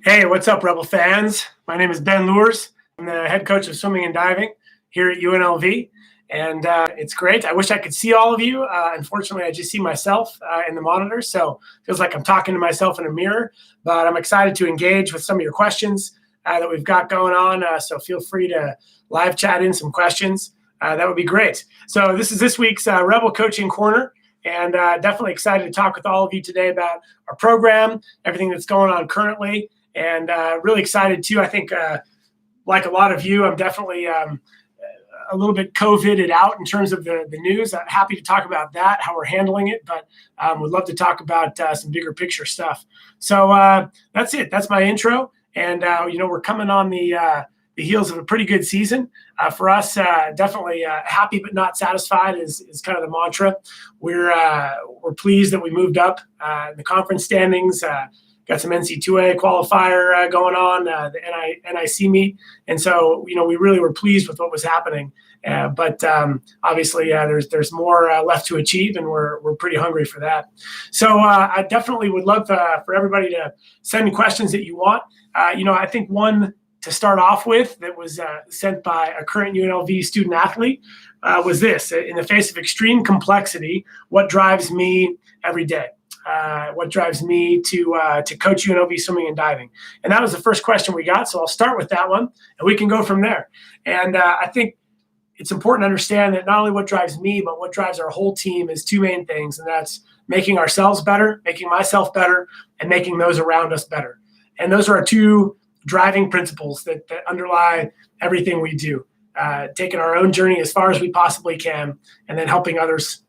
Hey, what's up, Rebel fans? My name is Ben Loorz. I'm the head coach of swimming and diving here at UNLV, and it's great. I wish I could see all of you. Unfortunately, I just see myself in the monitor, so it feels like I'm talking to myself in a mirror, but I'm excited to engage with some of your questions that we've got going on, so feel free to live chat in some questions. That would be great. So this is this week's Rebel Coaching Corner. And definitely excited to talk with all of you today about our program, everything that's going on currently, and really excited too. I think, like a lot of you, I'm definitely a little bit COVIDed out in terms of the news. Happy to talk about that, how we're handling it, but would love to talk about some bigger picture stuff. So that's it. That's my intro. And, we're coming on the heels of a pretty good season. For us, definitely happy but not satisfied is kind of the mantra. We're pleased that we moved up in the conference standings, got some NC2A qualifier going on, the NIC meet. And so, we really were pleased with what was happening. But obviously, there's more left to achieve, and we're pretty hungry for that. So I definitely would love for everybody to send questions that you want. I think one to start off with that was sent by a current UNLV student athlete was this: in the face of extreme complexity, what drives me every day? What drives me to coach UNLV swimming and diving? And that was the first question we got. So I'll start with that one, and we can go from there. And I think it's important to understand that not only what drives me, but what drives our whole team is two main things, and that's making ourselves better, making myself better, and making those around us better. And those are our two driving principles that underlie everything we do, taking our own journey as far as we possibly can, and then helping others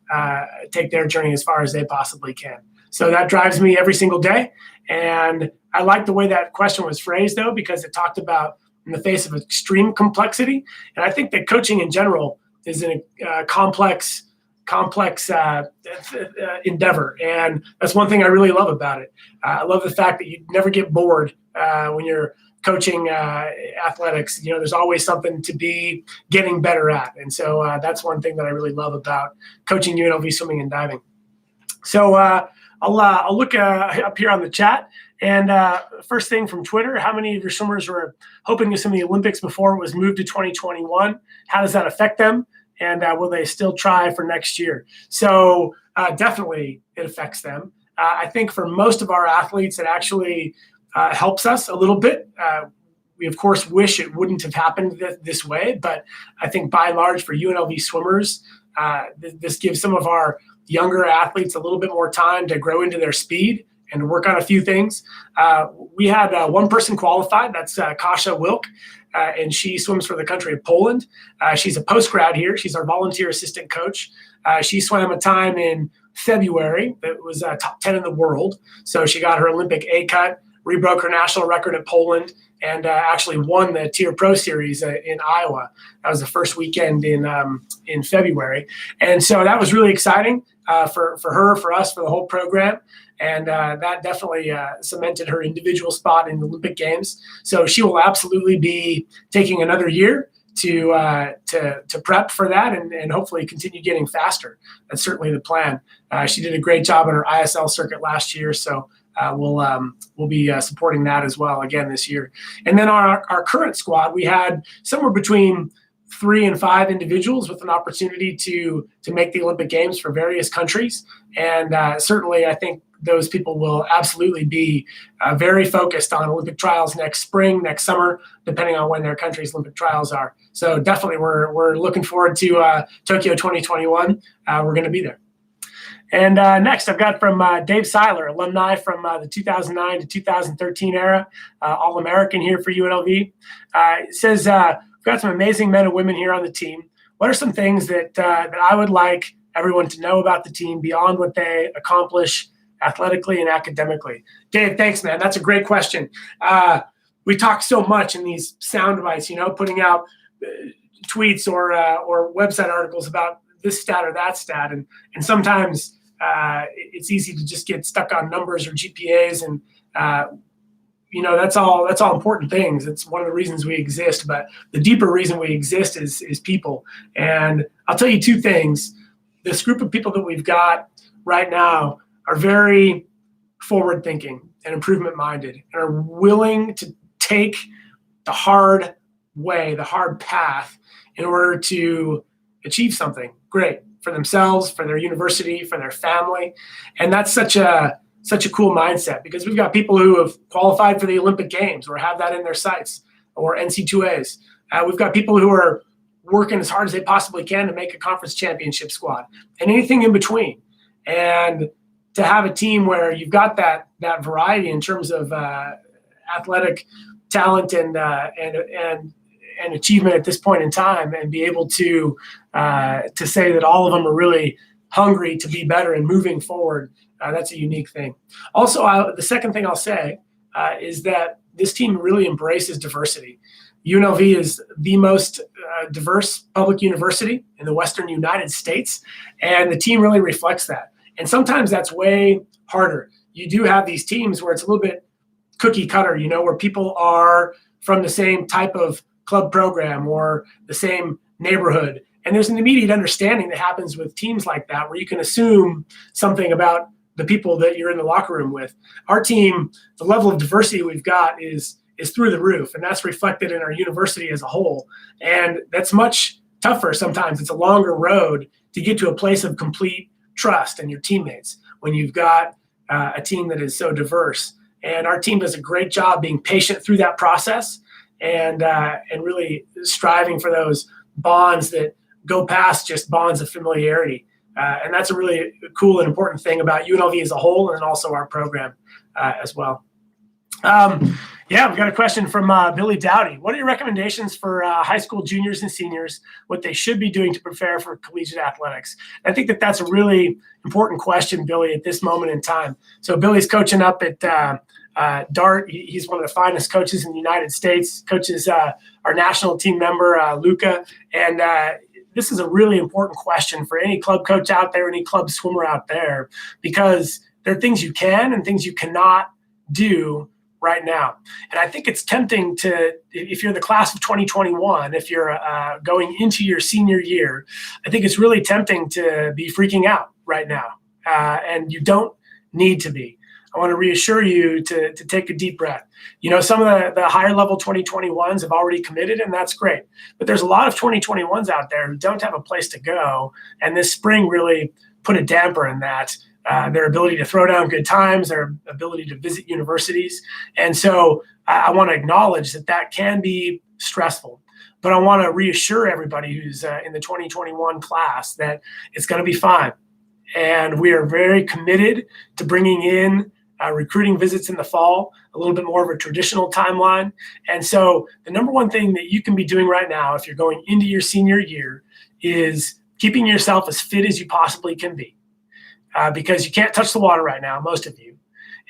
take their journey as far as they possibly can. So that drives me every single day. And I like the way that question was phrased, though, because it talked about in the face of extreme complexity. And I think that coaching in general is a complex endeavor. And that's one thing I really love about it. I love the fact that you never get bored when you're coaching athletics. There's always something to be getting better at. And so that's one thing that I really love about coaching UNLV swimming and diving. So I'll look up here on the chat. And first thing from Twitter: how many of your swimmers were hoping to swim the Olympics before it was moved to 2021? How does that affect them? And will they still try for next year? So definitely it affects them. I think for most of our athletes, it actually helps us a little bit. We, of course, wish it wouldn't have happened this way. But I think by and large for UNLV swimmers, this gives some of our younger athletes a little bit more time to grow into their speed and to work on a few things. We had one person qualified. That's Kosh, and she swims for the country of Poland. She's a post-grad here. She's our volunteer assistant coach. She swam a time in February that was top 10 in the world. So she got her Olympic A cut, rebroke her national record at Poland, and actually won the Tier Pro Series in Iowa. That was the first weekend in February. And so that was really exciting for her, for us, for the whole program. And that definitely cemented her individual spot in the Olympic Games. So she will absolutely be taking another year to prep for that and hopefully continue getting faster. That's certainly the plan. She did a great job on her ISL circuit last year, so we'll be supporting that as well again this year. And then our current squad, we had somewhere between 3 and 5 individuals with an opportunity to make the Olympic Games for various countries. And certainly I think those people will absolutely be very focused on Olympic trials next spring, next summer, depending on when their country's Olympic trials are. So definitely we're looking forward to Tokyo 2021. We're going to be there. And next, I've got from Dave Seiler, alumni from the 2009 to 2013 era, All-American here for UNLV. It says, we've got some amazing men and women here on the team. What are some things that I would like everyone to know about the team beyond what they accomplish athletically and academically? Dave, thanks, man. That's a great question. We talk so much in these sound bites, putting out tweets or website articles about this stat or that stat. And sometimes it's easy to just get stuck on numbers or GPAs. And, that's all important things. It's one of the reasons we exist. But the deeper reason we exist is people. And I'll tell you two things. This group of people that we've got right now are very forward thinking and improvement minded and are willing to take the hard way, the hard path in order to achieve something great for themselves, for their university, for their family. And that's such a cool mindset, because we've got people who have qualified for the Olympic Games or have that in their sights, or NC2As. We've got people who are working as hard as they possibly can to make a conference championship squad, and anything in between. And to have a team where you've got that variety in terms of athletic talent and achievement at this point in time, and be able to say that all of them are really hungry to be better and moving forward, that's a unique thing. Also, the second thing I'll say is that this team really embraces diversity. UNLV is the most diverse public university in the Western United States, and the team really reflects that. And sometimes that's way harder. You do have these teams where it's a little bit cookie cutter, where people are from the same type of club program or the same neighborhood. And there's an immediate understanding that happens with teams like that, where you can assume something about the people that you're in the locker room with. Our team, the level of diversity we've got is through the roof, and that's reflected in our university as a whole. And that's much tougher sometimes. It's a longer road to get to a place of complete trust in your teammates when you've got a team that is so diverse. And our team does a great job being patient through that process, and really striving for those bonds that go past just bonds of familiarity. And that's a really cool and important thing about UNLV as a whole, and also our program as well. Yeah, we've got a question from Billy Dowdy. What are your recommendations for high school juniors and seniors, what they should be doing to prepare for collegiate athletics? I think that's a really important question, Billy, at this moment in time. So Billy's coaching up at Dart. He's one of the finest coaches in the United States, coaches our national team member, Luca. And this is a really important question for any club coach out there, any club swimmer out there, because there are things you can and things you cannot do right now. And I think it's tempting to, if you're the class of 2021, if you're going into your senior year, I think it's really tempting to be freaking out right now. And you don't need to be. I want to reassure you to take a deep breath. Some of the higher level 2021s have already committed, and that's great. But there's a lot of 2021s out there who don't have a place to go. And this spring really put a damper in that. Their ability to throw down good times, their ability to visit universities. And so I want to acknowledge that can be stressful. But I want to reassure everybody who's in the 2021 class that it's going to be fine. And we are very committed to bringing in recruiting visits in the fall, a little bit more of a traditional timeline. And so the number one thing that you can be doing right now, if you're going into your senior year, is keeping yourself as fit as you possibly can be. Because you can't touch the water right now, most of you.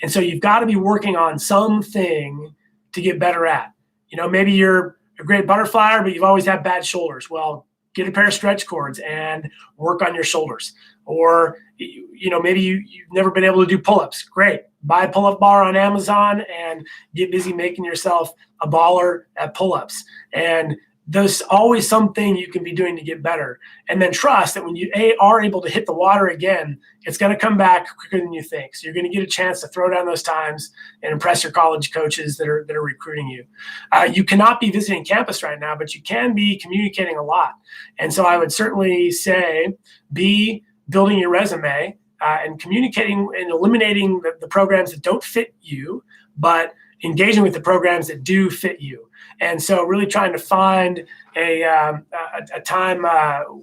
And so you've got to be working on something to get better at. Maybe you're a great butterflyer, but you've always had bad shoulders. Well, get a pair of stretch cords and work on your shoulders. Or, maybe you've never been able to do pull-ups. Great. Buy a pull-up bar on Amazon and get busy making yourself a baller at pull-ups. And there's always something you can be doing to get better. And then trust that when you are able to hit the water again, it's going to come back quicker than you think. So you're going to get a chance to throw down those times and impress your college coaches that are recruiting you. You cannot be visiting campus right now, but you can be communicating a lot. And so I would certainly say be building your resume and communicating and eliminating the programs that don't fit you, but engaging with the programs that do fit you. And so really trying to find a time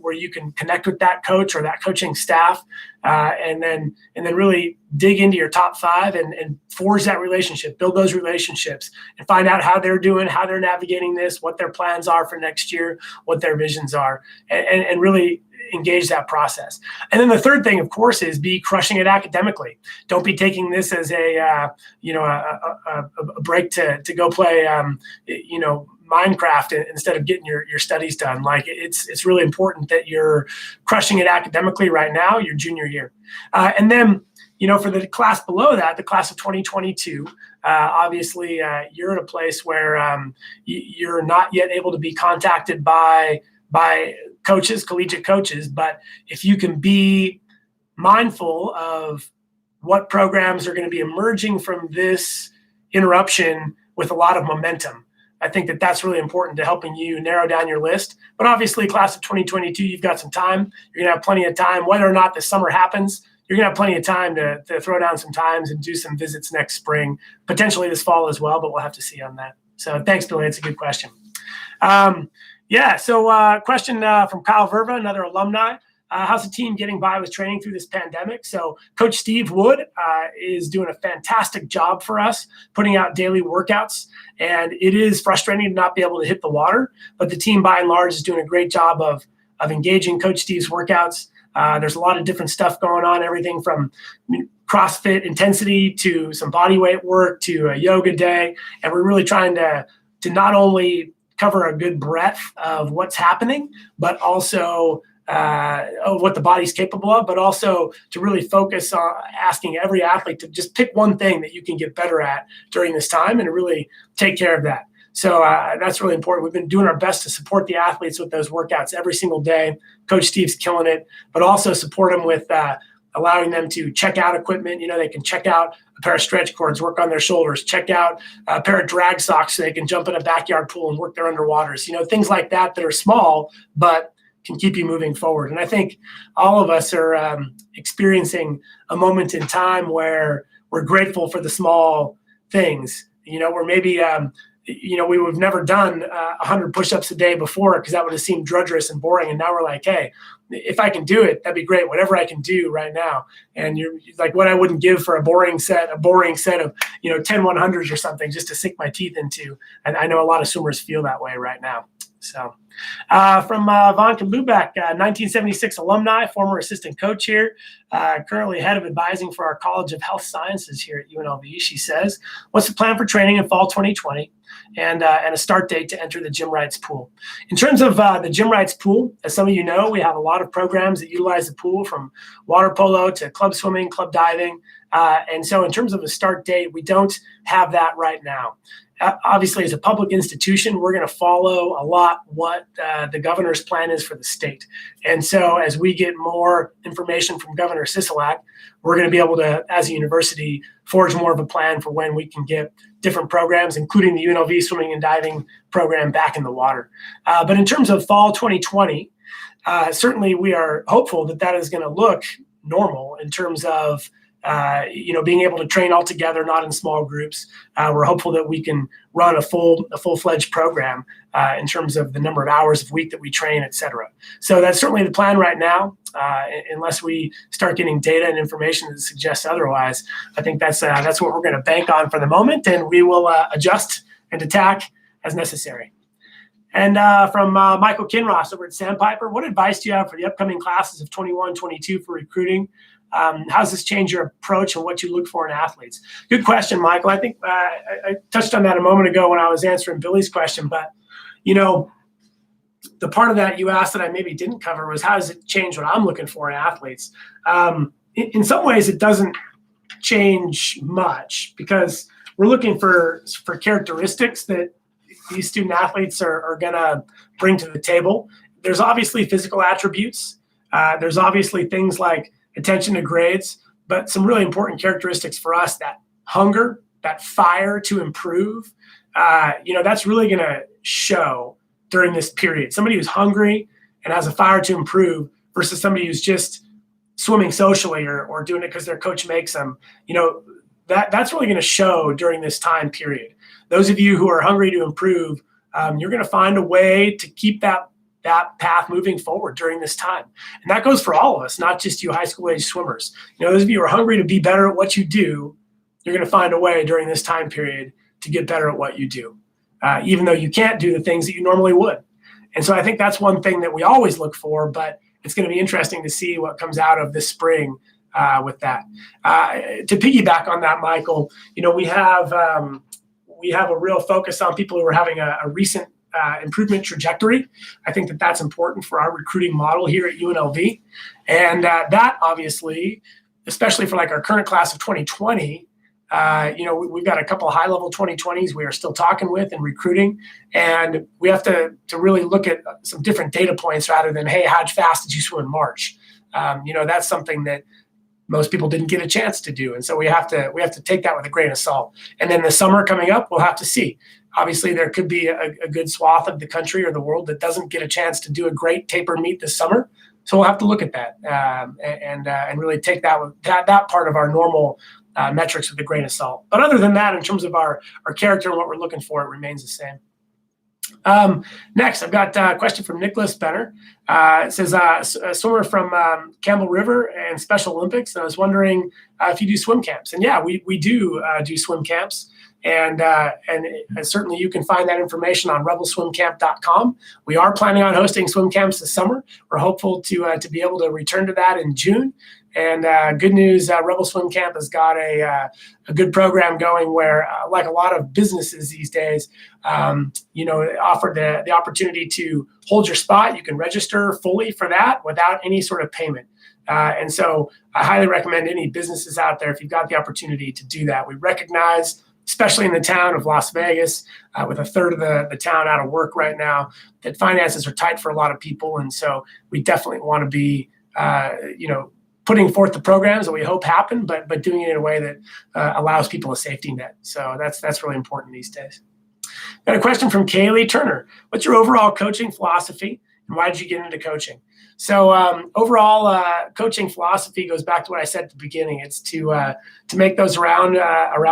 where you can connect with that coach or that coaching staff, and then really dig into your top five and forge that relationship, build those relationships, and find out how they're doing, how they're navigating this, what their plans are for next year, what their visions are, and really engage that process. And then the third thing, of course, is be crushing it academically. Don't be taking this as a break to go play, Minecraft instead of getting your studies done. Like it's really important that you're crushing it academically right now, your junior year. And then, for the class below that, the class of 2022, obviously you're in a place where you're not yet able to be contacted by coaches, collegiate coaches. But if you can be mindful of what programs are going to be emerging from this interruption with a lot of momentum. I think that that's really important to helping you narrow down your list. But obviously, class of 2022, you've got some time. You're going to have plenty of time. Whether or not the summer happens, you're going to have plenty of time to throw down some times and do some visits next spring, potentially this fall as well, but we'll have to see on that. So thanks, Billy. It's a good question. Question from Kyle Verva, another alumni. How's the team getting by with training through this pandemic? So Coach Steve Wood is doing a fantastic job for us, putting out daily workouts. And it is frustrating to not be able to hit the water, but the team by and large is doing a great job of engaging Coach Steve's workouts. There's a lot of different stuff going on, everything from CrossFit intensity to some body weight work to a yoga day. And we're really trying to not only cover a good breadth of what's happening, but also what the body's capable of, but also to really focus on asking every athlete to just pick one thing that you can get better at during this time and really take care of that. So that's really important. We've been doing our best to support the athletes with those workouts every single day. Coach Steve's killing it, but also support them with allowing them to check out equipment. They can check out a pair of stretch cords, work on their shoulders, check out a pair of drag socks so they can jump in a backyard pool and work their underwaters. Things like that are small, but can keep you moving forward. And I think all of us are experiencing a moment in time where we're grateful for the small things, where maybe, we would have never done 100 push-ups a day before because that would have seemed drudgerous and boring. And now we're like, hey, if I can do it, that'd be great. Whatever I can do right now. And you're like, what I wouldn't give for a boring set of, 10 100s or something just to sink my teeth into. And I know a lot of swimmers feel that way right now. So from Vonka Lubeck, 1976 alumni, former assistant coach here, currently head of advising for our College of Health Sciences here at UNLV. She says, what's the plan for training in fall 2020 and a start date to enter the gym rights pool? In terms of the gym rights pool, as some of you know, we have a lot of programs that utilize the pool, from water polo to club swimming, club diving. And so in terms of a start date, we don't have that right now. Obviously, as a public institution, we're going to follow a lot what the governor's plan is for the state. And so as we get more information from Governor Sisolak, we're going to be able to, as a university, forge more of a plan for when we can get different programs, including the UNLV swimming and diving program, back in the water. But in terms of fall 2020, certainly we are hopeful that that is going to look normal in terms of being able to train all together, not in small groups. We're hopeful that we can run a full-fledged program in terms of the number of hours a week that we train, et cetera. So that's certainly the plan right now, unless we start getting data and information that suggests otherwise. I think that's what we're going to bank on for the moment, and we will adjust and attack as necessary. And from Michael Kinross over at Sandpiper, what advice do you have for the upcoming classes of 21, 22 for recruiting? How does this change your approach and what you look for in athletes? Good question, Michael. I think I touched on that a moment ago when I was answering Billy's question, but the part of that you asked that I maybe didn't cover was, how does it change what I'm looking for in athletes? In some ways, it doesn't change much, because we're looking for characteristics that these student athletes are going to bring to the table. There's obviously physical attributes. There's obviously things like attention to grades, but some really important characteristics for us: that hunger, that fire to improve. That's really going to show during this period. Somebody who's hungry and has a fire to improve versus somebody who's just swimming socially or doing it because their coach makes them. That's really going to show during this time period. Those of you who are hungry to improve, you're going to find a way to keep that path moving forward during this time. And that goes for all of us, not just you high school age swimmers. Those of you who are hungry to be better at what you do, you're going to find a way during this time period to get better at what you do, even though you can't do the things that you normally would. And so I think that's one thing that we always look for, but it's going to be interesting to see what comes out of this spring with that. To piggyback on that, Michael, we have a real focus on people who are having a recent improvement trajectory. I think that that's important for our recruiting model here at UNLV. And that obviously, especially for like our current class of 2020, we've got a couple of high-level 2020s we are still talking with and recruiting. And we have to really look at some different data points rather than, hey, how fast did you swim in March? That's something that most people didn't get a chance to do. And so we have to take that with a grain of salt. And then the summer coming up, we'll have to see. Obviously, there could be a good swath of the country or the world that doesn't get a chance to do a great taper meet this summer. So we'll have to look at that and really take that part of our normal metrics with a grain of salt. But other than that, in terms of our character and what we're looking for, it remains the same. Next, I've got a question from Nicholas Benner. It says, a swimmer from Campbell River and Special Olympics. And I was wondering if you do swim camps. And yeah, we do swim camps. And certainly you can find that information on rebelswimcamp.com. We are planning on hosting swim camps this summer. We're hopeful to be able to return to that in June. And good news, Rebel Swim Camp has got a good program going where, like a lot of businesses these days, offer the opportunity to hold your spot. You can register fully for that without any sort of payment. And so I highly recommend any businesses out there, if you've got the opportunity to do that. We recognize, especially in the town of Las Vegas, with a third of the town out of work right now, that finances are tight for a lot of people. And so we definitely want to be, putting forth the programs that we hope happen, but doing it in a way that allows people a safety net. So that's really important these days. Got a question from Kaylee Turner. What's your overall coaching philosophy, and why did you get into coaching? So overall coaching philosophy goes back to what I said at the beginning. It's to make those around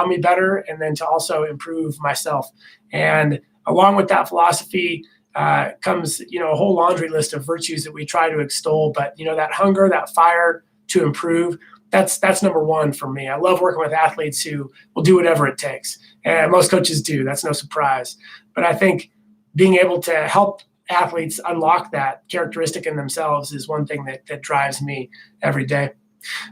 me better, and then to also improve myself. And along with that philosophy comes a whole laundry list of virtues that we try to extol. But that hunger, that fire to improve, that's number one for me. I love working with athletes who will do whatever it takes. And most coaches do. That's no surprise. But I think being able to help athletes unlock that characteristic in themselves is one thing that drives me every day.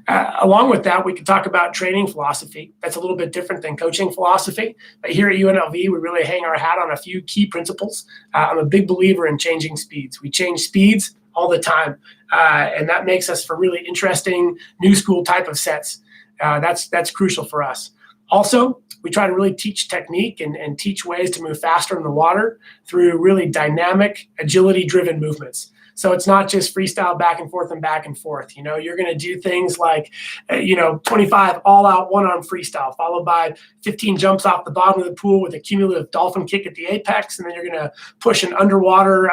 Along with that, we could talk about training philosophy. That's a little bit different than coaching philosophy. But here at UNLV, we really hang our hat on a few key principles. I'm a big believer in changing speeds. We change speeds all the time. And that makes us for really interesting new school type of sets. That's crucial for us. Also, we try to really teach technique and teach ways to move faster in the water through really dynamic, agility-driven movements. So it's not just freestyle back and forth and back and forth. You're going to do things like, 25 all-out one-arm freestyle, followed by 15 jumps off the bottom of the pool with a cumulative dolphin kick at the apex. And then you're going to push an underwater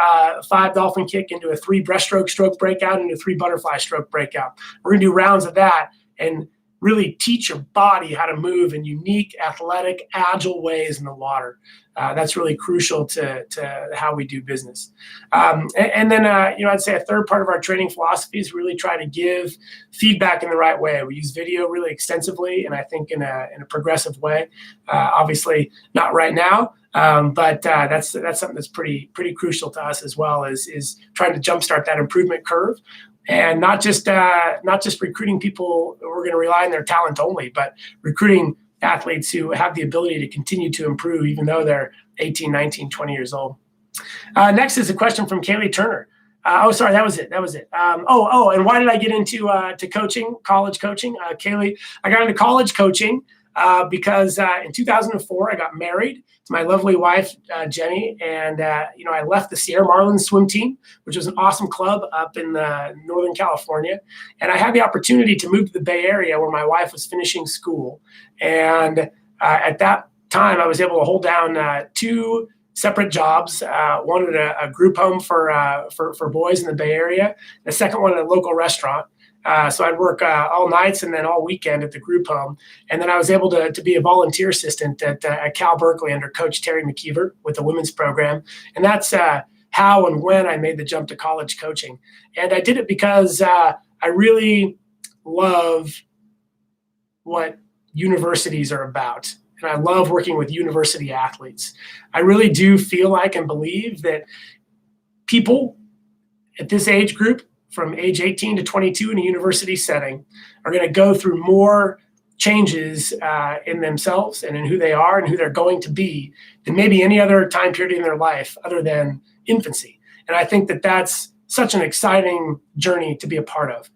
5 dolphin kick into a 3 breaststroke stroke breakout into a 3 butterfly stroke breakout. We're going to do rounds of that and really teach your body how to move in unique, athletic, agile ways in the water. That's really crucial to how we do business. And then, I'd say a third part of our training philosophy is really try to give feedback in the right way. We use video really extensively, and I think in a progressive way. Obviously, not right now, but that's something that's pretty crucial to us as well. Is trying to jumpstart that improvement curve. And not just recruiting people who are going to rely on their talent only, but recruiting athletes who have the ability to continue to improve even though they're 18, 19, 20 years old. Next is a question from Kaylee Turner. Sorry, that was it. And why did I get into to coaching, college coaching? Kaylee, I got into college coaching because in 2004, I got married to my lovely wife, Jenny. And, I left the Sierra Marlins swim team, which was an awesome club up in Northern California. And I had the opportunity to move to the Bay Area where my wife was finishing school. And at that time, I was able to hold down 2 separate jobs. One at a group home for boys in the Bay Area, and the second one at a local restaurant. So I'd work all nights and then all weekend at the group home. And then I was able to be a volunteer assistant at Cal Berkeley under Coach Terry McKeever with the women's program. And that's how and when I made the jump to college coaching. And I did it because I really love what universities are about. And I love working with university athletes. I really do feel like and believe that people at this age group, from age 18 to 22 in a university setting, are going to go through more changes in themselves and in who they are and who they're going to be than maybe any other time period in their life other than infancy. And I think that that's such an exciting journey to be a part of.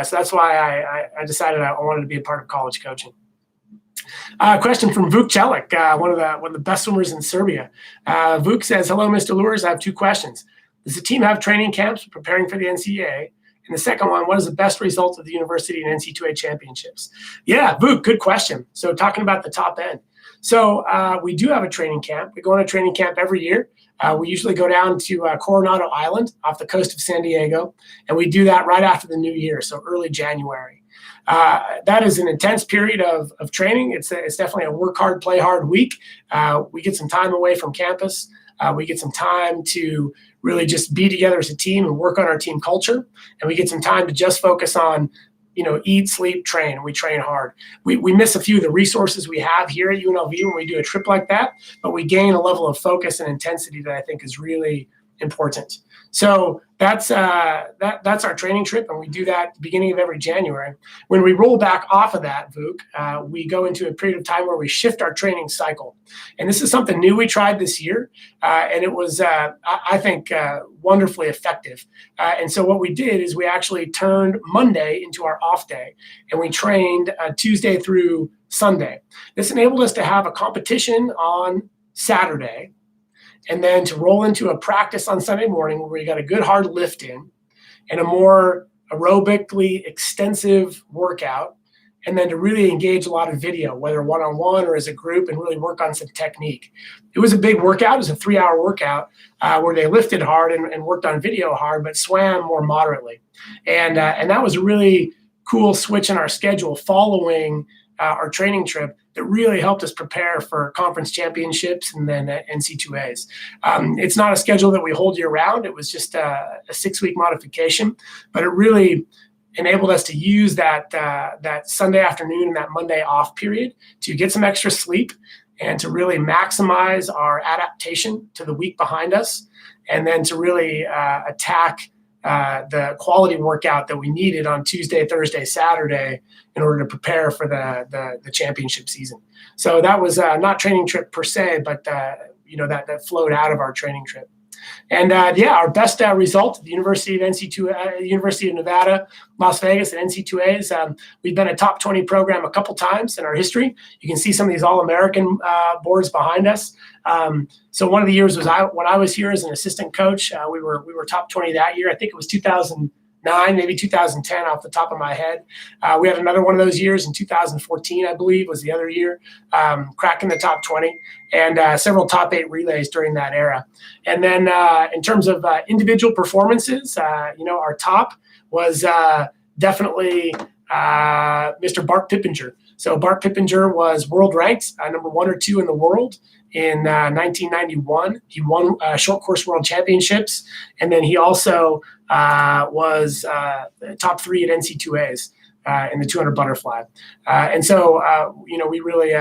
So that's why I decided I wanted to be a part of college coaching. Question from Vuk Celik, one of the best swimmers in Serbia. Vuk says, "Hello, Mr. Loorz. I have 2 questions. Does the team have training camps preparing for the NCAA? And the second one, what is the best result of the university in NC2A championships? Yeah, Vuk, good question. So talking about the top end. So we do have a training camp. We go on a training camp every year. We usually go down to Coronado Island off the coast of San Diego, and we do that right after the new year, so early January. That is an intense period of training. It's definitely a work hard, play hard week. We get some time away from campus. We get some time to really just be together as a team and work on our team culture. And we get some time to just focus on, eat, sleep, train. We train hard. We miss a few of the resources we have here at UNLV when we do a trip like that, but we gain a level of focus and intensity that I think is really important. So that's our training trip, and we do that at the beginning of every January. When we roll back off of that, Vuk, we go into a period of time where we shift our training cycle. And this is something new we tried this year, and it was, I think, wonderfully effective. And so what we did is we actually turned Monday into our off day, and we trained Tuesday through Sunday. This enabled us to have a competition on Saturday, and then to roll into a practice on Sunday morning where we got a good hard lift in and a more aerobically extensive workout, and then to really engage a lot of video, whether one-on-one or as a group, and really work on some technique. It was a big workout. It was a 3-hour workout where they lifted hard and worked on video hard, but swam more moderately. And that was a really cool switch in our schedule following our training trip that really helped us prepare for conference championships and then NC2As. It's not a schedule that we hold year round. It was just a 6-week modification, but it really enabled us to use that Sunday afternoon and that Monday off period to get some extra sleep and to really maximize our adaptation to the week behind us, and then to really attack the quality workout that we needed on Tuesday, Thursday, Saturday in order to prepare for the championship season. So that was not training trip per se, but that flowed out of our training trip. And our best result at the University of Nevada, Las Vegas at NC2As. We've been a top 20 program a couple times in our history. You can see some of these All-American boards behind us. So one of the years was when I was here as an assistant coach. We were top 20 that year. I think it was 2009, maybe 2010 off the top of my head. We had another one of those years in 2014, I believe, was the other year, cracking the top 20, and several top 8 relays during that era. And then in terms of individual performances, our top was definitely Mr. Bart Pippinger. So Bart Pippinger was world ranked number 1 or 2 in the world in 1991. He won short course world championships, and then he also was top 3 at NC2As in the 200 butterfly. And so, we really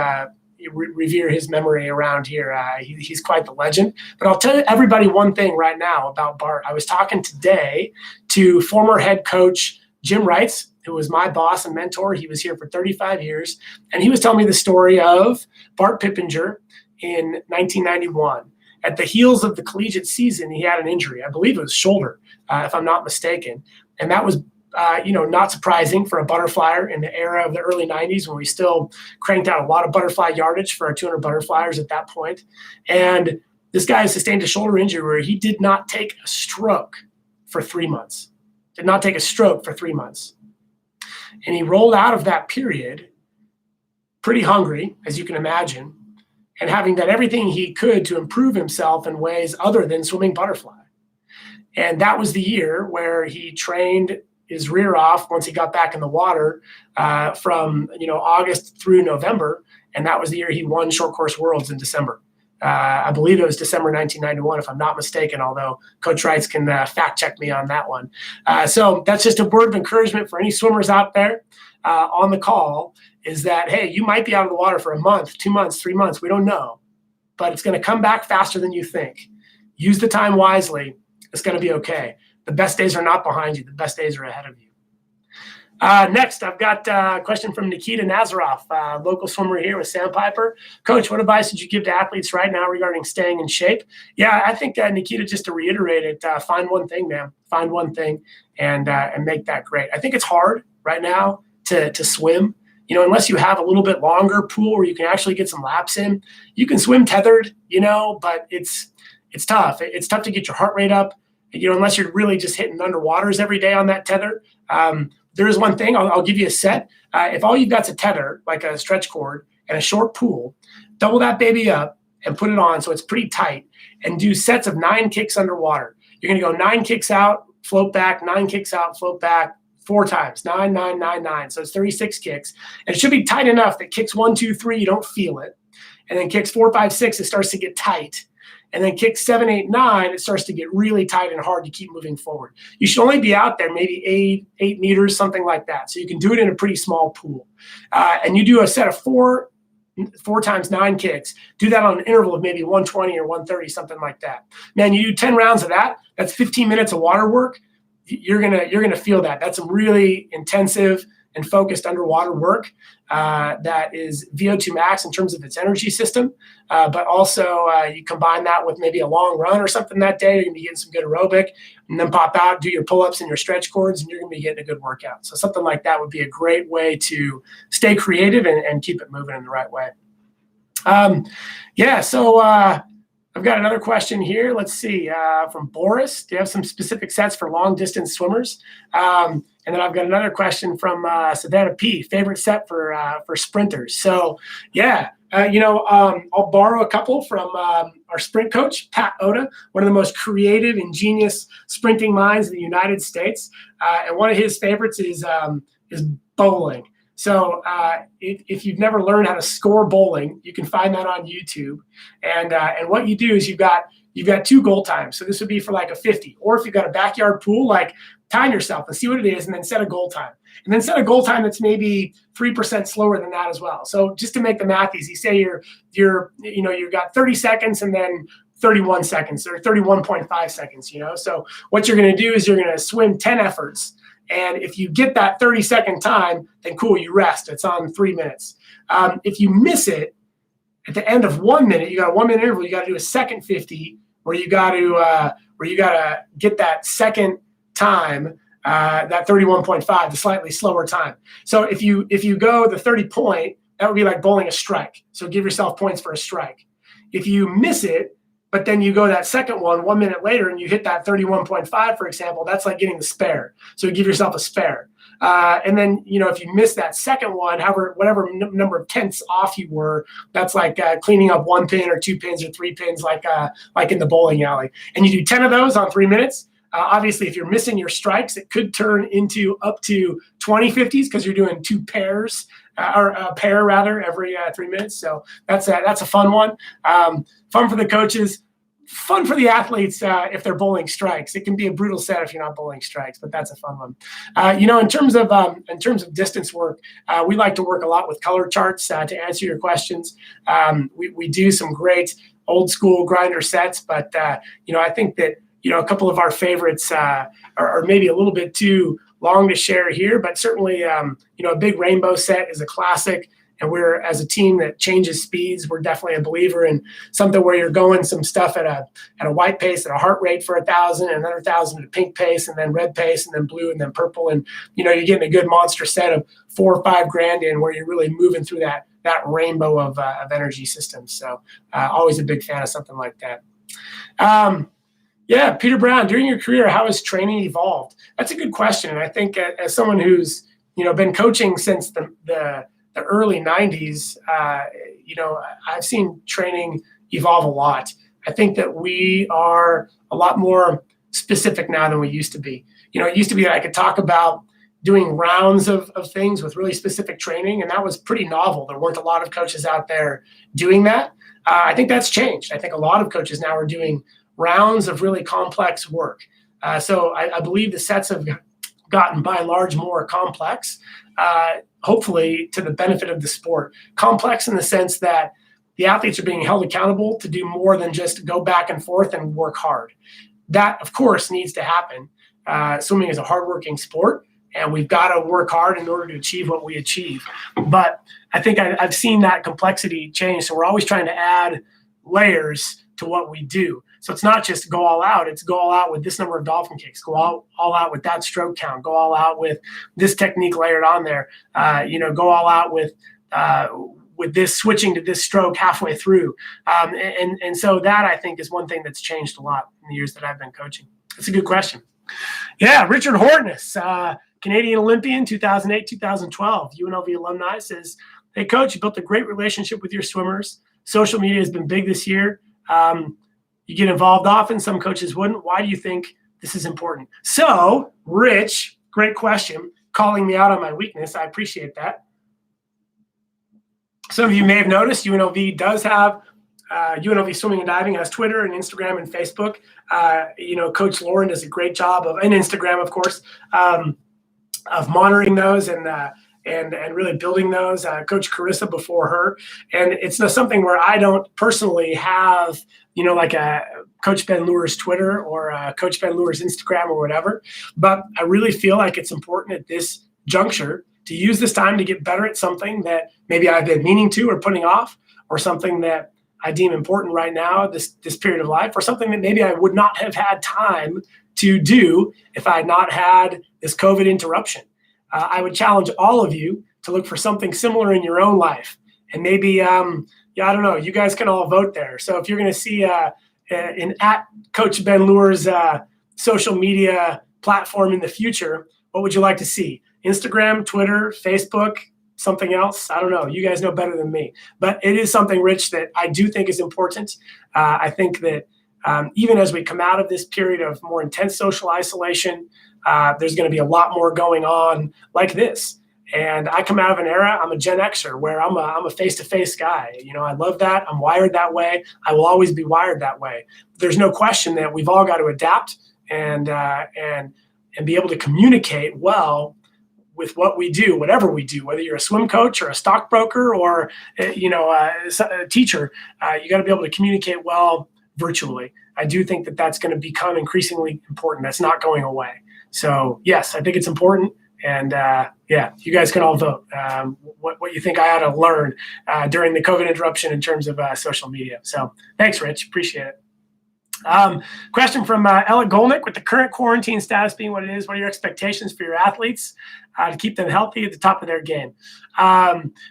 revere his memory around here. He's quite the legend. But I'll tell everybody one thing right now about Bart. I was talking today to former head coach Jim Wrights, who was my boss and mentor. He was here for 35 years. And he was telling me the story of Bart Pippinger in 1991. At the heels of the collegiate season, he had an injury. I believe it was shoulder, if I'm not mistaken. And that was, not surprising for a butterflyer in the era of the early 90s when we still cranked out a lot of butterfly yardage for our 200 butterflyers at that point. And this guy sustained a shoulder injury where he did not take a stroke for 3 months. Did not take a stroke for 3 months. And he rolled out of that period pretty hungry, as you can imagine, and having done everything he could to improve himself in ways other than swimming butterfly. And that was the year where he trained his rear off once he got back in the water from August through November. And that was the year he won short course worlds in December. I believe it was December 1991, if I'm not mistaken, although Coach Wrights can fact check me on that one. So that's just a word of encouragement for any swimmers out there on the call, is that, hey, you might be out of the water for a month, 2 months, 3 months. We don't know, but it's going to come back faster than you think. Use the time wisely. It's going to be okay. The best days are not behind you. The best days are ahead of you. Next, I've got a question from Nikita Nazaroff, local swimmer here with Sandpiper. Coach, what advice would you give to athletes right now regarding staying in shape? Yeah, I think, Nikita, just to reiterate it, find one thing, man. Find one thing and make that great. I think it's hard right now to swim. Unless you have a little bit longer pool where you can actually get some laps in. You can swim tethered, but it's tough. It's tough to get your heart rate up. unless you're really just hitting underwaters every day on that tether. There is one thing, I'll give you a set. If all you've got is a tether, like a stretch cord and a short pool, double that baby up and put it on so it's pretty tight, and do sets of 9 kicks underwater. You're going to go 9 kicks out, float back, 9 kicks out, float back, 4 times, 9, 9, 9, 9. So it's 36 kicks. And it should be tight enough that kicks 1, 2, 3, you don't feel it. And then kicks 4, 5, 6, it starts to get tight. And then kicks 7, 8, 9, it starts to get really tight and hard to keep moving forward. You should only be out there maybe 8 meters, something like that. So you can do it in a pretty small pool. And you do a set of 4 times 9 kicks. Do that on an interval of maybe 120 or 130, something like that. Man, you do 10 rounds of that. That's 15 minutes of water work. You're gonna feel that. That's some really intensive and focused underwater work that is VO2 max in terms of its energy system. But also you combine that with maybe a long run or something that day, you're gonna be getting some good aerobic, and then pop out, do your pull-ups and your stretch cords, and you're gonna be getting a good workout. So something like that would be a great way to stay creative and keep it moving in the right way. I've got another question here. Let's see, from Boris. Do you have some specific sets for long distance swimmers? And then I've got another question from Savannah P. Favorite set for sprinters. So I'll borrow a couple from our sprint coach, Pat Oda, one of the most creative, ingenious sprinting minds in the United States. And one of his favorites is bowling. So if you've never learned how to score bowling, you can find that on YouTube. And what you do is you've got 2 goal times. So this would be for like a 50. Or if you've got a backyard pool, like time yourself and see what it is, and then set a goal time. And then set a goal time that's maybe 3% slower than that as well. So just to make the math easy, say you've got 30 seconds and then 31 seconds or 31.5 seconds. So what you're going to do is you're going to swim 10 efforts. And if you get that 30-second time, then cool, you rest. It's on 3 minutes. If you miss it at the end of 1 minute, you got a 1 minute interval. You got to do a second 50, where you got to get that second time, that 31.5, the slightly slower time. So if you go the 30 point, that would be like bowling a strike. So give yourself points for a strike. If you miss it, but then you go that second 1 minute later, and you hit that 31.5, for example, that's like getting the spare. So give yourself a spare. And then, if you miss that second one, whatever number of tenths off you were, that's like cleaning up 1 pin or 2 pins or 3 pins, like in the bowling alley. And you do 10 of those on 3 minutes. Obviously, if you're missing your strikes, it could turn into up to 20 50s because you're doing 2 pairs, or a pair rather, every 3 minutes. So that's a fun one. Fun for the coaches. Fun for the athletes if they're bowling strikes. It can be a brutal set if you're not bowling strikes, but that's a fun one. In terms of distance work, we like to work a lot with color charts to answer your questions. We do some great old school grinder sets, but I think that a couple of our favorites are maybe a little bit too long to share here, but certainly a big rainbow set is a classic. And we're, as a team that changes speeds, we're definitely a believer in something where you're going some stuff at a white pace, at a heart rate for 1,000, and another 1,000 at a pink pace, and then red pace, and then blue, and then purple. And, you're getting a good monster set of 4 or 5 grand in where you're really moving through that rainbow of energy systems. So always a big fan of something like that. Peter Brown, during your career, how has training evolved? That's a good question. And I think as someone who's, been coaching since the early 90s, I've seen training evolve a lot. I think that we are a lot more specific now than we used to be. It used to be that I could talk about doing rounds of things with really specific training, and that was pretty novel. There weren't a lot of coaches out there doing that. I think that's changed. I think a lot of coaches now are doing rounds of really complex work. So I believe the sets have gotten by and large more complex, hopefully to the benefit of the sport. Complex in the sense that the athletes are being held accountable to do more than just go back and forth and work hard. That, of course, needs to happen. Swimming is a hardworking sport, and we've got to work hard in order to achieve what we achieve. But I think I've seen that complexity change. So we're always trying to add layers to what we do. So it's not just go all out. It's go all out with this number of dolphin kicks. Go all out with that stroke count. Go all out with this technique layered on there. Go all out with this switching to this stroke halfway through. And so that, I think, is one thing that's changed a lot in the years that I've been coaching. That's a good question. Yeah, Richard Hortness, Canadian Olympian, 2008, 2012, UNLV alumni, says, hey, Coach, you built a great relationship with your swimmers. Social media has been big this year. You get involved often. Some coaches wouldn't. Why do you think this is important? So, Rich, great question, calling me out on my weakness. I appreciate that. Some of you may have noticed UNLV does have UNLV Swimming and Diving has Twitter and Instagram and Facebook. Coach Lauren does a great job and Instagram, of course, of monitoring those and really building those. Coach Carissa before her, and it's not something where I don't personally have like a Coach Ben Loorz Twitter or Coach Ben Loorz Instagram or whatever. But I really feel like it's important at this juncture to use this time to get better at something that maybe I've been meaning to or putting off, or something that I deem important right now, this period of life, or something that maybe I would not have had time to do if I had not had this COVID interruption. I would challenge all of you to look for something similar in your own life. And maybe, I don't know, you guys can all vote there. So if you're going to see an at Coach Ben Loorz social media platform in the future, what would you like to see? Instagram, Twitter, Facebook, something else? I don't know. You guys know better than me. But it is something, Rich, that I do think is important. I think that even as we come out of this period of more intense social isolation, there's going to be a lot more going on like this. And I come out of an era, I'm a Gen Xer, where I'm a face-to-face guy. I love that. I'm wired that way. I will always be wired that way. There's no question that we've all got to adapt and be able to communicate well with what we do, whatever we do, whether you're a swim coach or a stockbroker or a teacher, you got to be able to communicate well virtually. I do think that that's going to become increasingly important. That's not going away. So yes, I think it's important. And you guys can all vote what you think I ought to learn during the COVID interruption in terms of social media. So thanks, Rich. Appreciate it. Question from Ella Golnick: with the current quarantine status being what it is, what are your expectations for your athletes to keep them healthy at the top of their game?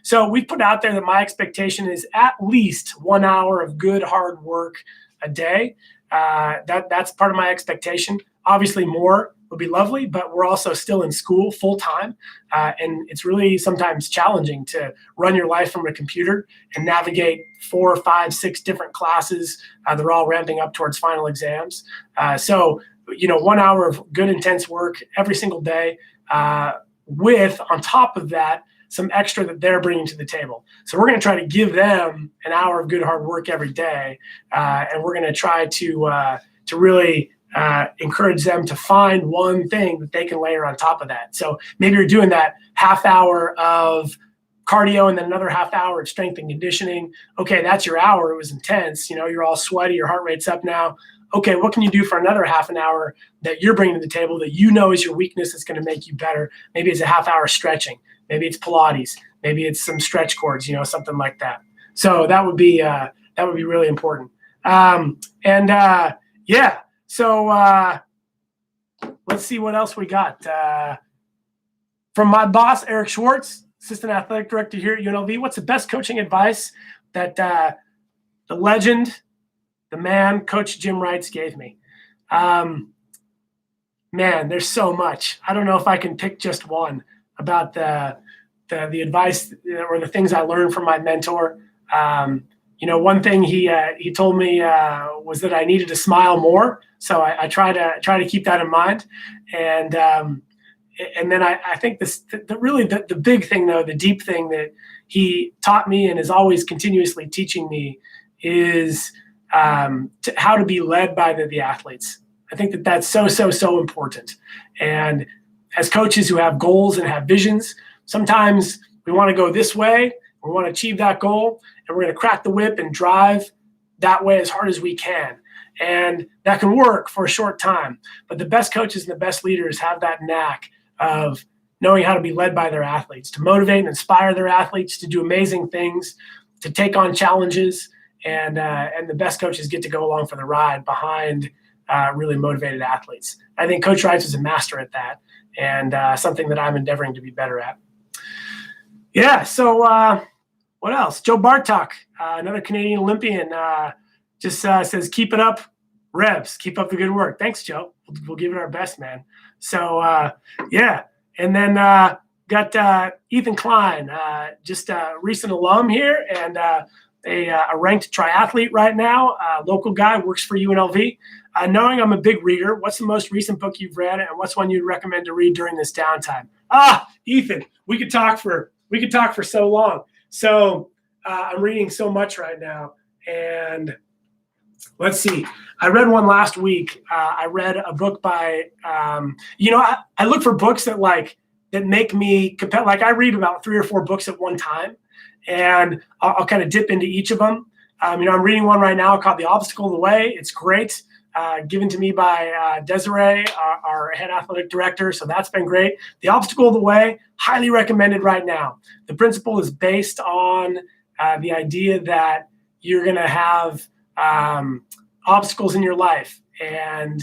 So we put out there that my expectation is at least 1 hour of good hard work a day. That's part of my expectation. Obviously more would be lovely, but we're also still in school full time. And it's really sometimes challenging to run your life from a computer and navigate 4, 5, 6 different classes. They're all ramping up towards final exams. So 1 hour of good, intense work every single day with, on top of that, some extra that they're bringing to the table. So we're going to try to give them an hour of good, hard work every day. And we're going to try to really encourage them to find one thing that they can layer on top of that. So maybe you're doing that half hour of cardio and then another half hour of strength and conditioning. Okay, that's your hour. It was intense. You're all sweaty. Your heart rate's up now. Okay, what can you do for another half an hour that you're bringing to the table that is your weakness that's going to make you better? Maybe it's a half hour stretching. Maybe it's Pilates. Maybe it's some stretch cords, something like that. So that would be really important. So let's see what else we got. From my boss, Eric Schwartz, Assistant Athletic Director here at UNLV, what's the best coaching advice that the legend, the man, Coach Jim Wrights gave me? Man, there's so much. I don't know if I can pick just one about the advice or the things I learned from my mentor. One thing he told me was that I needed to smile more. So I try to keep that in mind. And then I think the big thing, though, the deep thing that he taught me and is always continuously teaching me is how to be led by the athletes. I think that's so important. And as coaches who have goals and have visions, sometimes we want to go this way. We want to achieve that goal, and we're going to crack the whip and drive that way as hard as we can. And that can work for a short time. But the best coaches and the best leaders have that knack of knowing how to be led by their athletes, to motivate and inspire their athletes to do amazing things, to take on challenges. And the best coaches get to go along for the ride behind really motivated athletes. I think Coach Wrights is a master at that, and something that I'm endeavoring to be better at. Yeah, so what else? Joe Bartok, another Canadian Olympian, just says, keep it up, Rebs, keep up the good work. Thanks, Joe. We'll give it our best, man. So, yeah. And then got Ethan Klein, just a recent alum here and a ranked triathlete right now, local guy, works for UNLV. Knowing I'm a big reader, what's the most recent book you've read, and what's one you'd recommend to read during this downtime? Ethan, we could talk for so long. So I'm reading so much right now, and let's see. I read one last week. I read a book by, I look for books that make me compel. Like I read about 3 or 4 books at one time, and I'll kind of dip into each of them. I'm reading one right now called The Obstacle of the Way. It's great. Given to me by Desiree, our head athletic director. So that's been great. The Obstacle of the Way, highly recommended right now. The principle is based on the idea that you're going to have obstacles in your life, and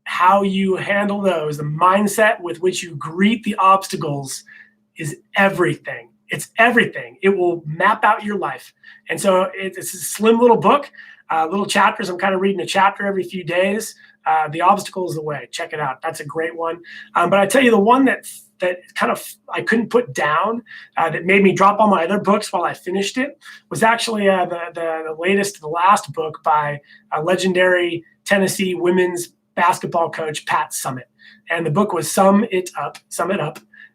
how you handle those, the mindset with which you greet the obstacles is everything. It's everything. It will map out your life. And so it's a slim little book, little chapters. I'm kind of reading a chapter every few days. The Obstacle is the Way. Check it out. That's a great one. But I tell you, the one that kind of I couldn't put down, that made me drop all my other books while I finished it, was actually the last book by a legendary Tennessee women's basketball coach, Pat Summitt. And the book was Sum It Up.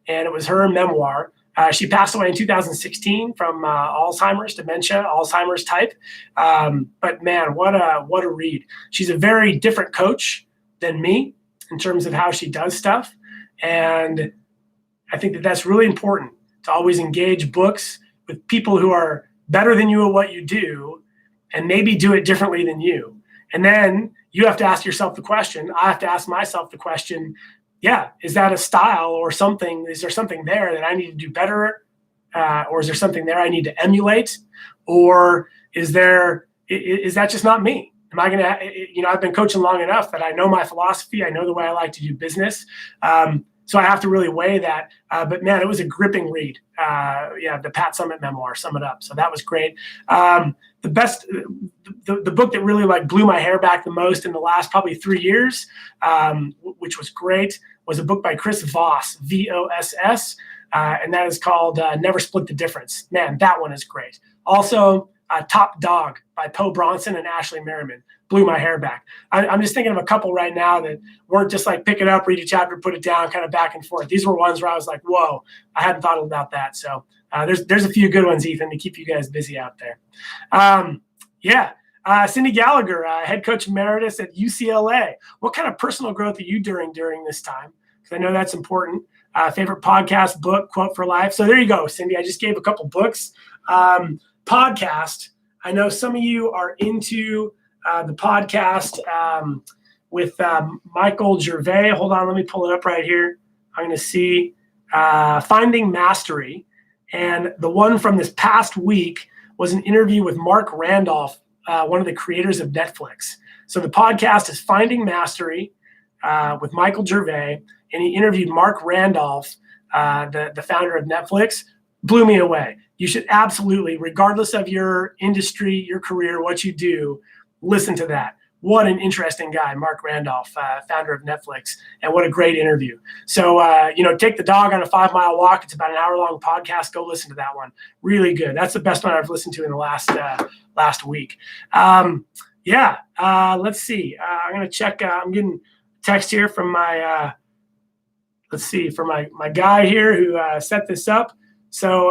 And it was her memoir. She passed away in 2016 from Alzheimer's, dementia, Alzheimer's type. But man, what a read. She's a very different coach than me in terms of how she does stuff. And I think that that's really important, to always engage books with people who are better than you at what you do and maybe do it differently than you. And then you have to ask yourself the question. I have to ask myself the question, is that a style or something? Is there something there that I need to do better? Or is there something there I need to emulate? Or is that just not me? Am I going to, I've been coaching long enough that I know my philosophy. I know the way I like to do business. So I have to really weigh that. But man, it was a gripping read. The Pat Summitt memoir, Sum It Up. So that was great. The book that really blew my hair back the most in the last probably 3 years, which was great, was a book by Chris Voss, Voss. And that is called Never Split the Difference. Man, that one is great. Also, Top Dog by Poe Bronson and Ashley Merriman. Blew my hair back. I'm just thinking of a couple right now that weren't just pick it up, read a chapter, put it down, kind of back and forth. These were ones where I was like, whoa, I hadn't thought about that. So there's a few good ones, Ethan, to keep you guys busy out there. Cindy Gallagher, head coach emeritus at UCLA. What kind of personal growth are you doing during this time? Because I know that's important. Favorite podcast, book, quote for life. So there you go, Cindy. I just gave a couple books. Podcast. I know some of you are into the podcast with Michael Gervais. Hold on, let me pull it up right here. I'm going to see Finding Mastery. And the one from this past week was an interview with Mark Randolph, one of the creators of Netflix. So the podcast is Finding Mastery with Michael Gervais, and he interviewed Mark Randolph, the founder of Netflix. Blew me away. You should absolutely, regardless of your industry, your career, what you do, listen to that. What an interesting guy, Mark Randolph, founder of Netflix, and what a great interview. So, take the dog on a 5-mile walk. It's about an hour-long podcast. Go listen to that one. Really good. That's the best one I've listened to in the last week. Let's see. I'm going to check. I'm getting a text here from my my guy here who set this up. So,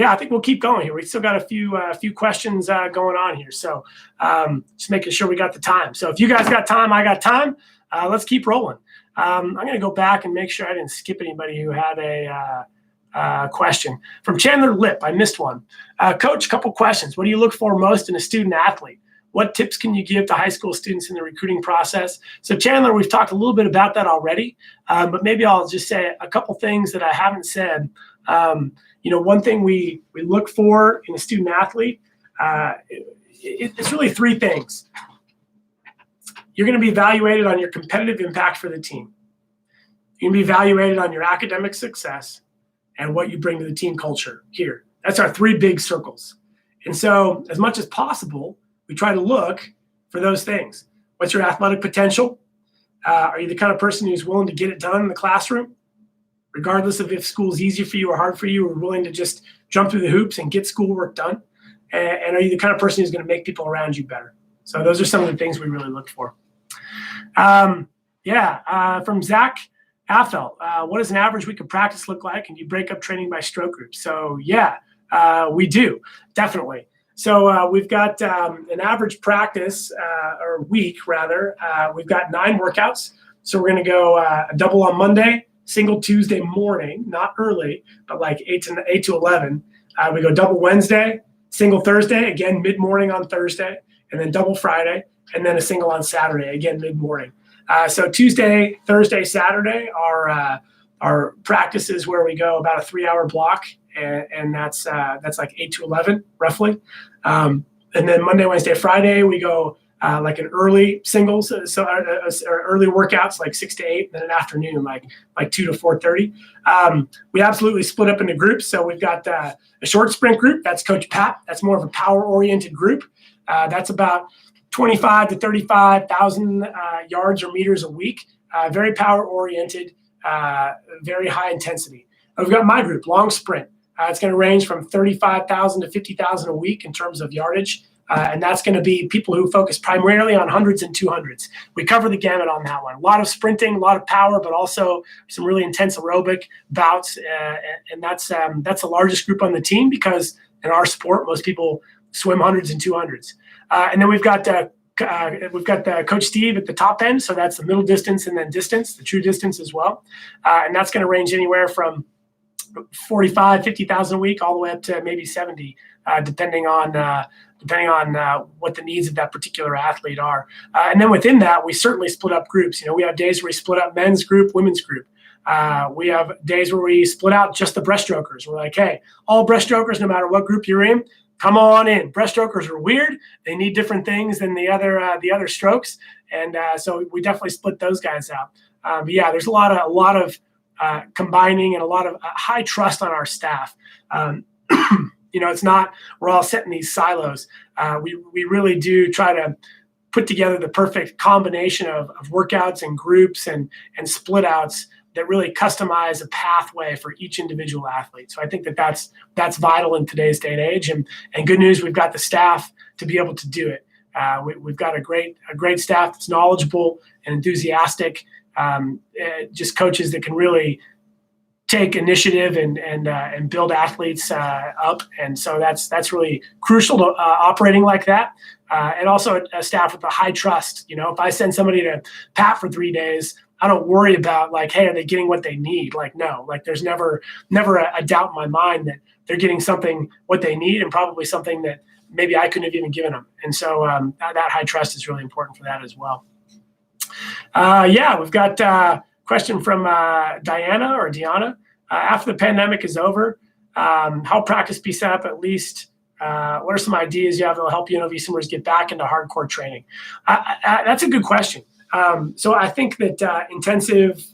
I think we'll keep going here. We still got a few questions going on here. So just making sure we got the time. So if you guys got time, I got time. Let's keep rolling. I'm going to go back and make sure I didn't skip anybody who had a question. From Chandler Lip, I missed one. Coach, a couple questions. What do you look for most in a student athlete? What tips can you give to high school students in the recruiting process? So Chandler, we've talked a little bit about that already, but maybe I'll just say a couple things that I haven't said. One thing we look for in a student athlete, it's really 3 things. You're going to be evaluated on your competitive impact for the team. You're going to be evaluated on your academic success and what you bring to the team culture here. That's our 3 big circles. And so as much as possible, we try to look for those things. What's your athletic potential? Are you the kind of person who's willing to get it done in the classroom, regardless of if school's easy for you or hard for you, or willing to just jump through the hoops and get schoolwork done? And are you the kind of person who's going to make people around you better? So those are some of the things we really look for. From Zach Affel, what does an average week of practice look like? And you break up training by stroke groups? So we do, definitely. So we've got an average practice, or week rather. We've got 9 workouts. So we're going to go a double on Monday, single Tuesday morning, not early, but like 8 to 11. We go double Wednesday, single Thursday, again mid-morning on Thursday, and then double Friday, and then a single on Saturday, again mid-morning. So Tuesday, Thursday, Saturday are our practices where we go about a 3-hour block, and that's like 8 to 11 roughly. And then Monday, Wednesday, Friday we go like an early singles, or early workouts like 6 to 8, and then an afternoon like 2 to 4:30. We absolutely split up into groups. So we've got a short sprint group. That's Coach Pat. That's more of a power-oriented group. That's about 25 to 35,000 yards or meters a week. Very power-oriented, very high intensity. We've got my group, long sprint. It's going to range from 35,000 to 50,000 a week in terms of yardage. And that's going to be people who focus primarily on hundreds and 200s. We cover the gamut on that one. A lot of sprinting, a lot of power, but also some really intense aerobic bouts. And that's the largest group on the team, because in our sport, most people swim hundreds and 200s. And then we've got Coach Steve at the top end. So that's the middle distance and then distance, the true distance as well. And that's going to range anywhere from 45, 50,000 a week, all the way up to maybe 70, depending on what the needs of that particular athlete are. And then within that, we certainly split up groups. We have days where we split up men's group, women's group. We have days where we split out just the breaststrokers. We're like, hey, all breaststrokers, no matter what group you're in, come on in. Breaststrokers are weird. They need different things than the other strokes. And so we definitely split those guys out. But there's a lot of combining and a lot of high trust on our staff. It's not we're all set in these silos. We really do try to put together the perfect combination of workouts and groups and split outs that really customize a pathway for each individual athlete. So I think that's vital in today's day and age. And good news, we've got the staff to be able to do it. We've got a great staff that's knowledgeable and enthusiastic, just coaches that can really take initiative and build athletes up. And so that's really crucial to operating like that. And also a staff with a high trust. If I send somebody to Pat for 3 days, I don't worry about like, hey, are they getting what they need? Like, no, like there's never a doubt in my mind that they're getting what they need, and probably something that maybe I couldn't have even given them. And so that high trust is really important for that as well. We've got a question from Diana. After the pandemic is over, how practice be set up at least? What are some ideas you have that will help UNLV swimmers get back into hardcore training? That's a good question. So I think that intensive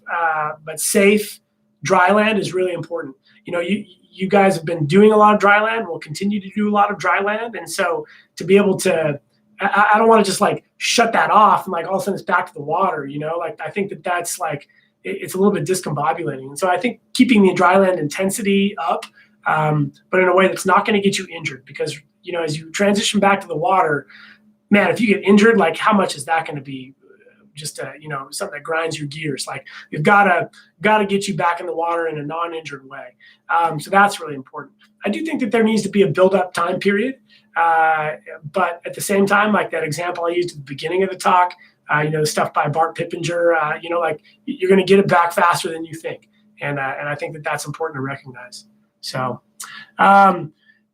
but safe dry land is really important. You guys have been doing a lot of dry land. We'll continue to do a lot of dry land. And so to be able to, I don't want to just like shut that off and like all of a sudden it's back to the water, like I think that's like, it's a little bit discombobulating. And so I think keeping the dry land intensity up, but in a way that's not going to get you injured, because, as you transition back to the water, man, if you get injured, like how much is that going to be? Just something that grinds your gears. Like you've got to get you back in the water in a non-injured way. So that's really important. I do think that there needs to be a build-up time period, but at the same time, like that example I used at the beginning of the talk, the stuff by Bart Pippinger, like you're going to get it back faster than you think, and I think that that's important to recognize. So.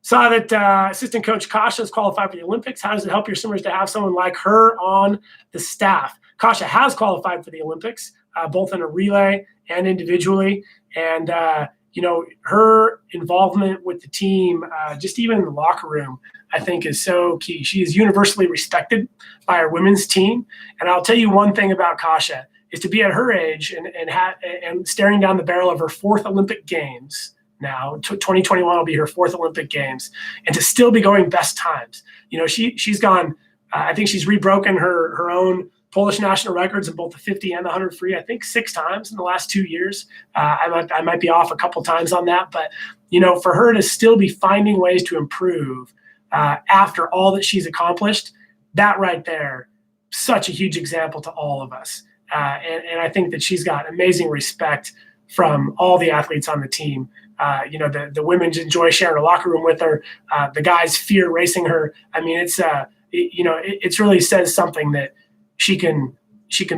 Saw that assistant coach Kosh has qualified for the Olympics. How does it help your swimmers to have someone like her on the staff? Kasha has qualified for the Olympics, both in a relay and individually. And, her involvement with the team, just even in the locker room, I think is so key. She is universally respected by our women's team. And I'll tell you one thing about Kasha is to be at her age and staring down the barrel of her 4th Olympic Games. Now, 2021 will be her 4th Olympic Games, and to still be going best times. She's gone I think she's rebroken her own Polish national records in both the 50 and the 100 free, I think 6 times in the last 2 years. I might be off a couple times on that, but for her to still be finding ways to improve after all that she's accomplished, that right there, such a huge example to all of us. And I think that she's got amazing respect from all the athletes on the team. The women enjoy sharing a locker room with her. The guys fear racing her. I mean, it's really says something that she can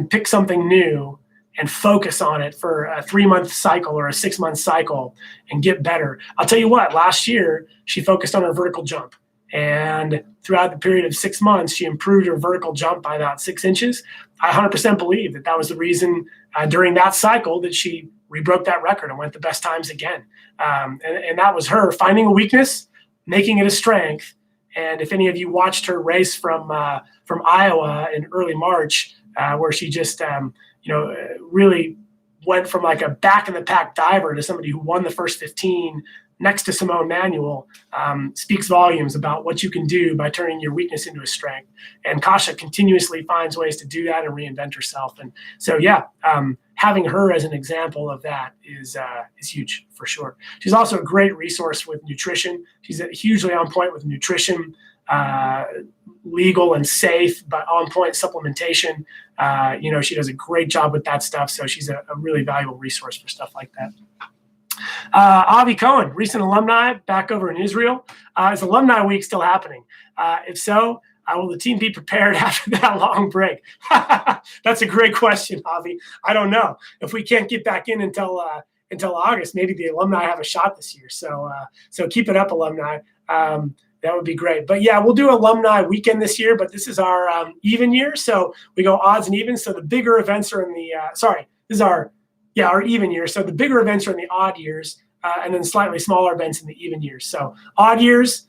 pick something new and focus on it for a 3-month cycle or a 6-month cycle and get better. I'll tell you what, last year she focused on her vertical jump. And throughout the period of 6 months, she improved her vertical jump by about 6 inches. I 100% believe that was the reason during that cycle that she rebroke that record and went the best times again. And that was her finding a weakness, making it a strength. And if any of you watched her race from Iowa in early March, where she just really went from like a back in the pack diver to somebody who won the first 15 next to Simone Manuel, speaks volumes about what you can do by turning your weakness into a strength. And Kasia continuously finds ways to do that and reinvent herself. And so, having her as an example of that is huge for sure. She's also a great resource with nutrition. She's hugely on point with nutrition, legal and safe, but on point supplementation. She does a great job with that stuff. So she's a really valuable resource for stuff like that. Avi Cohen, recent alumni back over in Israel. Is Alumni Week still happening? If so, will the team be prepared after that long break? That's a great question, Avi. I don't know. If we can't get back in until August, maybe the alumni have a shot this year. So keep it up, alumni. That would be great. But yeah, we'll do alumni weekend this year, but this is our even year. So we go odds and evens. So the bigger events are in the, this is our even year. So the bigger events are in the odd years, and then slightly smaller events in the even years. So odd years,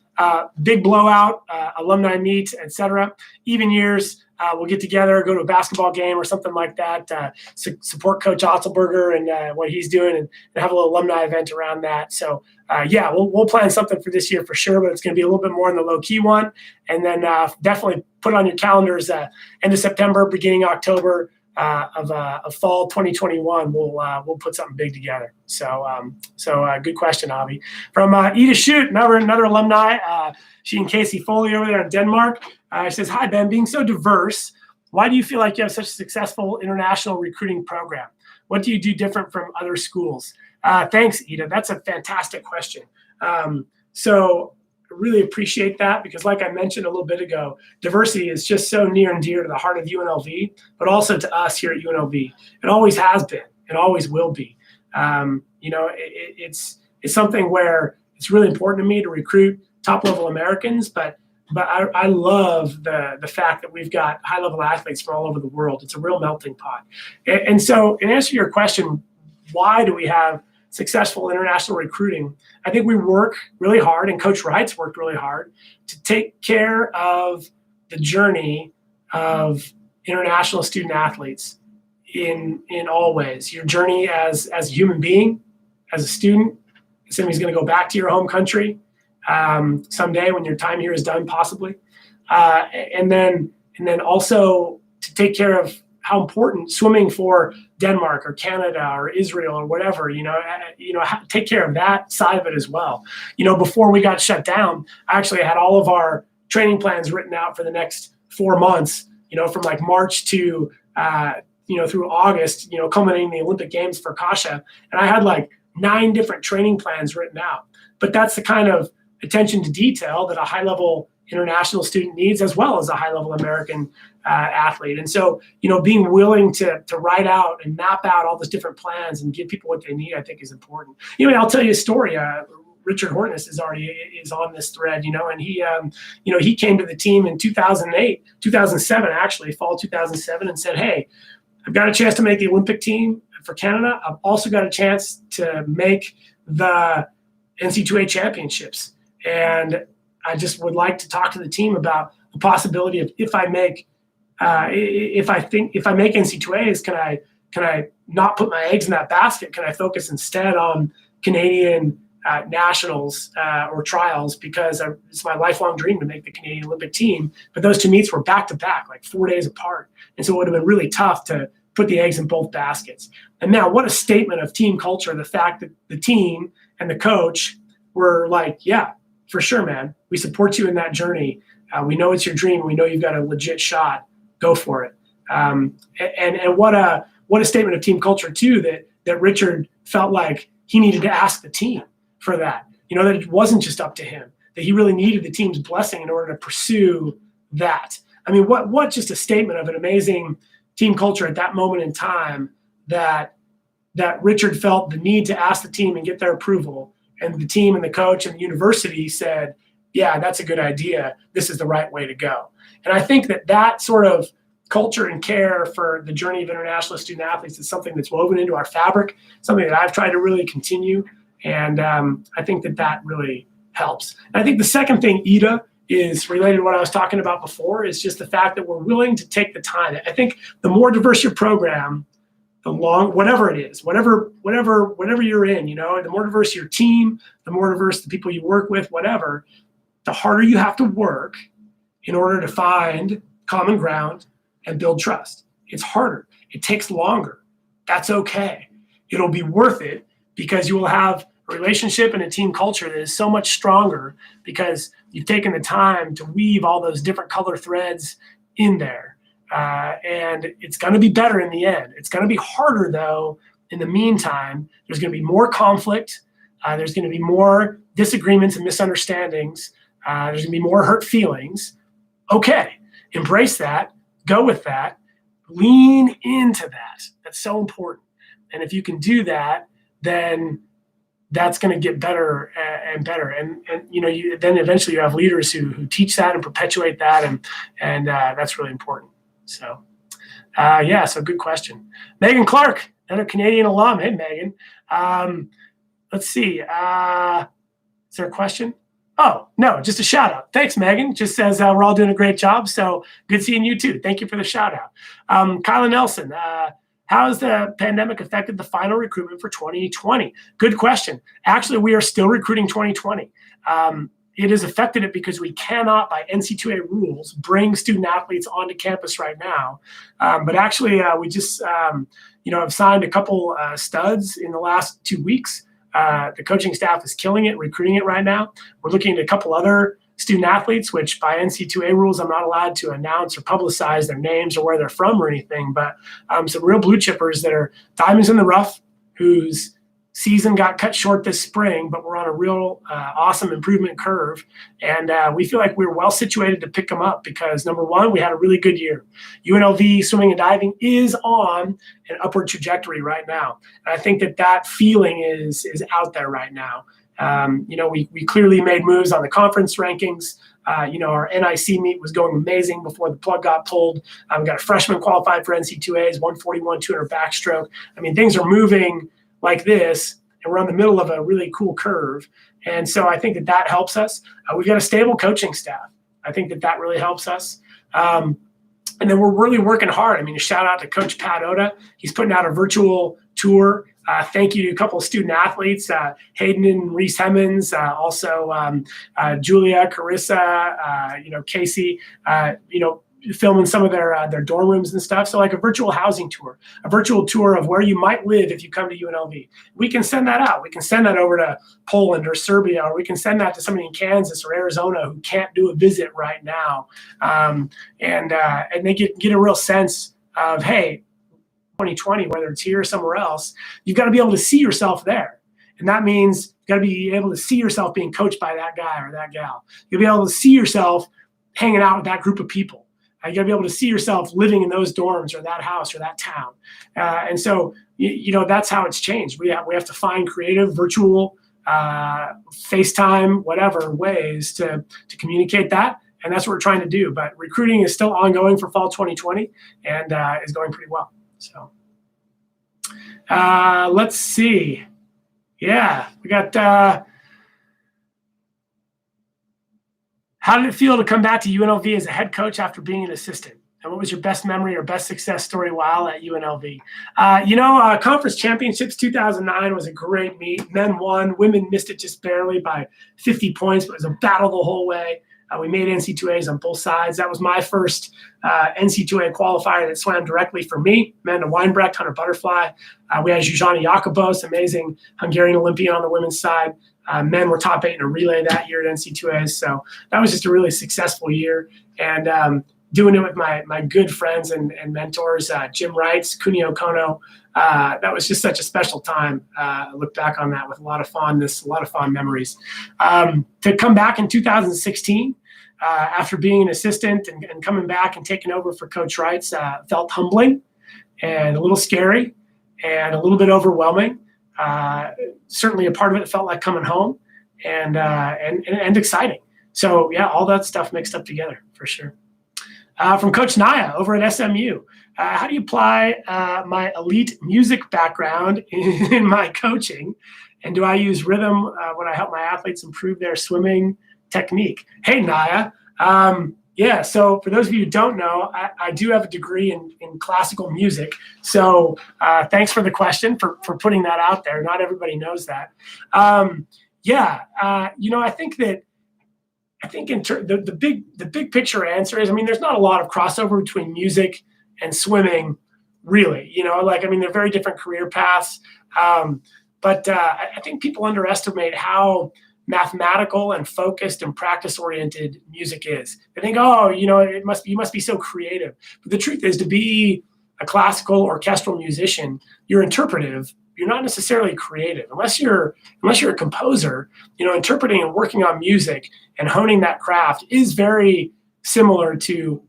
big blowout, alumni meet, etc. Even years, we'll get together, go to a basketball game or something like that, support Coach Otzelberger and what he's doing, and have a little alumni event around that. So we'll plan something for this year for sure, but it's going to be a little bit more in the low key one. And then definitely put it on your calendars, end of September, beginning October. Of fall 2021, we'll put something big together. So good question, Avi. From Ida Shoot, another alumni. She and Casey Foley over there in Denmark. She says, "Hi Ben, being so diverse, why do you feel like you have such a successful international recruiting program? What do you do different from other schools?" Thanks, Ida. That's a fantastic question. So I really appreciate that because, like I mentioned a little bit ago, diversity is just so near and dear to the heart of UNLV, but also to us here at UNLV. It always has been. It always will be. It's something where it's really important to me to recruit top-level Americans, but I love the fact that we've got high-level athletes from all over the world. It's a real melting pot. And so, in answer to your question, why do we have successful international recruiting? I think we work really hard, and Coach Wright's worked really hard to take care of the journey of international student athletes in all ways. Your journey as a human being, as a student, somebody's going to go back to your home country someday when your time here is done, possibly, and then also to take care of how important swimming for Denmark or Canada or Israel or whatever, take care of that side of it as well. Before we got shut down, I actually had all of our training plans written out for the next 4 months, from like March to, through August, culminating the Olympic Games for Kasia. And I had like 9 different training plans written out. But that's the kind of attention to detail that a high-level international student needs, as well as a high-level American athlete. And so, being willing to write out and map out all those different plans and give people what they need, I think is important. I'll tell you a story. Richard Hortness is on this thread, and he came to the team in 2007, actually, fall 2007, and said, "Hey, I've got a chance to make the Olympic team for Canada. I've also got a chance to make the NC2A championships. And I just would like to talk to the team about the possibility of if I make NC2As, can I not put my eggs in that basket? Can I focus instead on Canadian nationals or trials because it's my lifelong dream to make the Canadian Olympic team. But those two meets were back to back, like 4 days apart. And so it would have been really tough to put the eggs in both baskets. And now what a statement of team culture, the fact that the team and the coach were like, yeah, for sure, man. We support you in that journey. We know it's your dream. We know you've got a legit shot. Go for it. And what a statement of team culture too, that Richard felt like he needed to ask the team for that. That it wasn't just up to him, that he really needed the team's blessing in order to pursue that. I mean, what just a statement of an amazing team culture at that moment in time that Richard felt the need to ask the team and get their approval. And the team and the coach and the university said, yeah, that's a good idea. This is the right way to go. And I think that sort of culture and care for the journey of international student athletes is something that's woven into our fabric, something that I've tried to really continue. And I think that really helps. And I think the second thing, Ida, is related to what I was talking about before, is just the fact that we're willing to take the time. I think the more diverse your program, whatever it is, whatever you're in, the more diverse your team, the more diverse the people you work with, whatever, the harder you have to work in order to find common ground and build trust. It's harder. It takes longer. That's okay. It'll be worth it because you will have a relationship and a team culture that is so much stronger because you've taken the time to weave all those different color threads in there. And it's going to be better in the end. It's going to be harder, though. In the meantime, there's going to be more conflict. There's going to be more disagreements and misunderstandings. There's going to be more hurt feelings. Okay, embrace that. Go with that. Lean into that. That's so important. And if you can do that, then that's going to get better and better. And then eventually you have leaders who teach that and perpetuate that, and that's really important. So, so good question. Megan Clark, another Canadian alum. Hey, Megan. Let's see. Is there a question? Oh, no, just a shout out. Thanks, Megan. Just says we're all doing a great job. So good seeing you too. Thank you for the shout out. Kyla Nelson, how has the pandemic affected the final recruitment for 2020? Good question. Actually, we are still recruiting 2020. It has affected it because we cannot, by NC2A rules, bring student athletes onto campus right now. But actually, we just, have signed a couple studs in the last 2 weeks. The coaching staff is killing it, recruiting it right now. We're looking at a couple other student athletes, which by NC2A rules, I'm not allowed to announce or publicize their names or where they're from or anything, but some real blue chippers that are diamonds in the rough, whose season got cut short this spring, but we're on a real awesome improvement curve. And we feel like we're well situated to pick them up because, number one, we had a really good year. UNLV swimming and diving is on an upward trajectory right now. And I think that feeling is out there right now. We clearly made moves on the conference rankings. Our NIC meet was going amazing before the plug got pulled. We got a freshman qualified for NC2As, 141, 200 backstroke. I mean, things are moving like this, and we're on the middle of a really cool curve. And so I think that helps us. We've got a stable coaching staff. I think that really helps us. And then we're really working hard. I mean, a shout out to Coach Pat Oda. He's putting out a virtual tour. Thank you to a couple of student athletes, Hayden and Reese Hemmons, also Julia, Carissa, Casey, filming some of their dorm rooms and stuff. So like a virtual housing tour, a virtual tour of where you might live if you come to UNLV. We can send that out. We can send that over to Poland or Serbia, or we can send that to somebody in Kansas or Arizona who can't do a visit right now. And they get a real sense of, hey, 2020, whether it's here or somewhere else, you've got to be able to see yourself there. And that means you've got to be able to see yourself being coached by that guy or that gal. You'll be able to see yourself hanging out with that group of people. You got to be able to see yourself living in those dorms or that house or that town. And so, that's how it's changed. We have to find creative, virtual, FaceTime, whatever ways to communicate that. And that's what we're trying to do. But recruiting is still ongoing for fall 2020 and is going pretty well. So let's see. Yeah, we got how did it feel to come back to UNLV as a head coach after being an assistant? And what was your best memory or best success story while at UNLV? Conference championships 2009 was a great meet. Men won. Women missed it just barely by 50 points, but it was a battle the whole way. We made NC2As on both sides. That was my first NC2A qualifier that swam directly for me. Amanda Weinbrecht, Hunter Butterfly. We had Zsuzsana Jakobos, amazing Hungarian Olympian on the women's side. Men were top 8 in a relay that year at NC2As. So that was just a really successful year. And doing it with my good friends and mentors, Jim Wrights, Kunio Kono. That was just such a special time. I look back on that with a lot of fondness, a lot of fond memories. To come back in 2016, after being an assistant and coming back and taking over for Coach Wrights, felt humbling and a little scary and a little bit overwhelming. Certainly a part of it felt like coming home and exciting. So yeah, all that stuff mixed up together for sure. From Coach Naya over at SMU. How do you apply my elite music background in my coaching? And do I use rhythm when I help my athletes improve their swimming technique? Hey, Naya. So for those of you who don't know, I do have a degree in classical music. So thanks for the question, for putting that out there. Not everybody knows that. I think the big picture answer is, there's not a lot of crossover between music and swimming, really. They're very different career paths. But I think people underestimate how mathematical and focused and practice-oriented music is. They think, you must be so creative. But the truth is, to be a classical orchestral musician, you're interpretive. You're not necessarily creative unless you're a composer. Interpreting and working on music and honing that craft is very similar to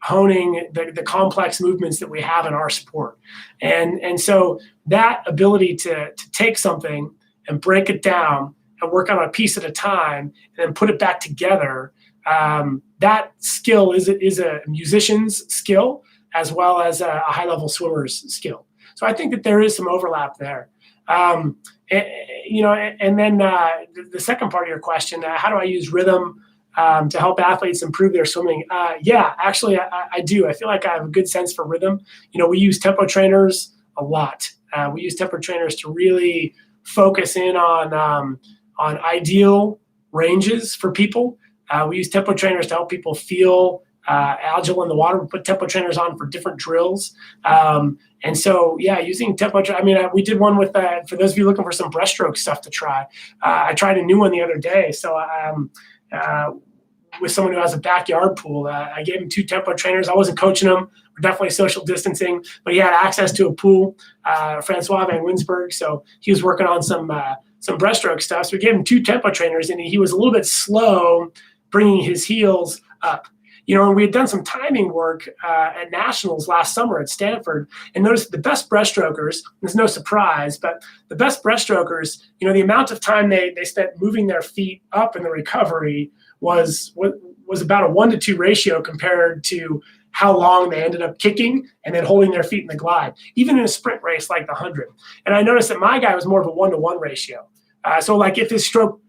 honing the complex movements that we have in our sport. And so that ability to take something and break it down and work on a piece at a time and then put it back together, that skill is a musician's skill as well as a high-level swimmer's skill. So I think that there is some overlap there. And then the second part of your question, how do I use rhythm to help athletes improve their swimming? Actually, I do. I feel like I have a good sense for rhythm. We use tempo trainers a lot. We use tempo trainers to really focus in on ideal ranges for people. We use tempo trainers to help people feel agile in the water. We put tempo trainers on for different drills. And so, using tempo, we did one with, for those of you looking for some breaststroke stuff to try, I tried a new one the other day. So with someone who has a backyard pool, I gave him 2 tempo trainers. I wasn't coaching him. We're definitely social distancing, but he had access to a pool, Francois Van Winsberg. So he was working on some breaststroke stuff. So we gave him 2 tempo trainers, and he was a little bit slow bringing his heels up. And we had done some timing work at nationals last summer at Stanford, and noticed the best breaststrokers, there's no surprise, but the best breaststrokers, the amount of time they spent moving their feet up in the recovery was about a 1-to-2 ratio compared to how long they ended up kicking and then holding their feet in the glide, even in a sprint race like the 100. And I noticed that my guy was more of a 1-to-1 ratio. So like if his stroke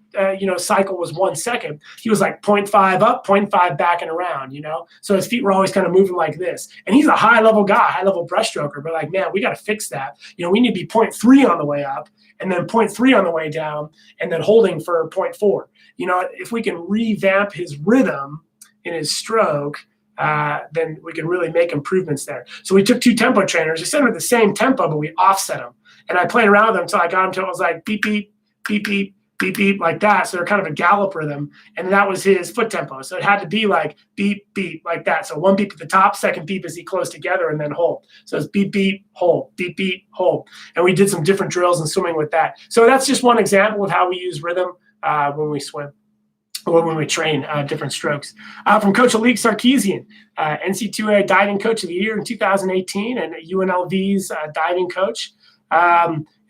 cycle was 1 second, he was like 0.5 up, 0.5 back and around, so his feet were always kind of moving like this. And he's a high level guy, high level breaststroker, but like, man, we got to fix that. We need to be 0.3 on the way up and then 0.3 on the way down and then holding for 0.4. If we can revamp his rhythm in his stroke, then we can really make improvements there. So we took 2 tempo trainers. We sent them at the same tempo, but we offset them. And I played around with them until I got him to, it was like beep, beep, beep, beep, beep, beep, like that. So they're kind of a gallop rhythm. And that was his foot tempo. So it had to be like beep, beep, like that. So 1 beep at the top, 2nd beep as he close together, and then hold. So it's beep, beep, hold, beep, beep, hold. And we did some different drills and swimming with that. So that's just one example of how we use rhythm when we swim, or when we train different strokes. From Coach Alik Sarkeesian, NC2A Diving Coach of the Year in 2018 and UNLV's diving coach.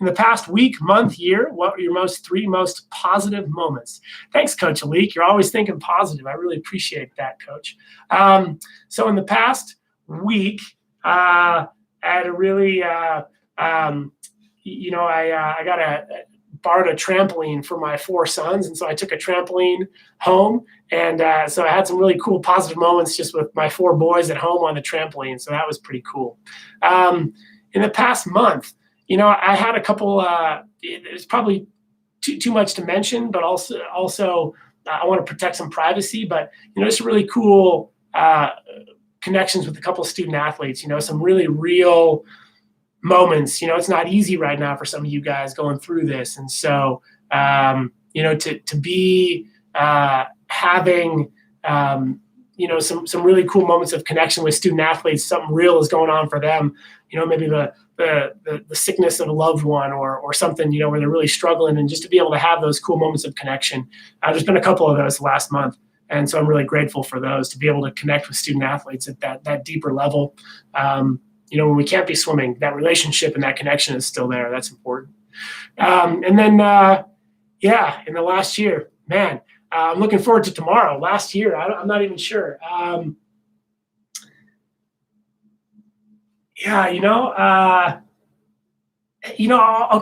In the past week, month, year, what were your 3 most positive moments? Thanks, Coach Alik. You're always thinking positive. I really appreciate that, Coach. So in the past week, I had a really, I got a borrowed a trampoline for my 4 sons. And so I took a trampoline home. And so I had some really cool positive moments just with my 4 boys at home on the trampoline. So that was pretty cool. In the past month, I had a couple, it's probably too much to mention, but also I want to protect some privacy, but, just really cool connections with a couple of student athletes, some really real moments. It's not easy right now for some of you guys going through this. And so, to be having, some really cool moments of connection with student athletes, something real is going on for them, maybe the sickness of a loved one or something, where they're really struggling, and just to be able to have those cool moments of connection. There's been a couple of those last month. And so I'm really grateful for those, to be able to connect with student athletes at that deeper level. When we can't be swimming, that relationship and that connection is still there. That's important. And then, in the last year, man, I'm looking forward to tomorrow. Last year, I'm not even sure. I'll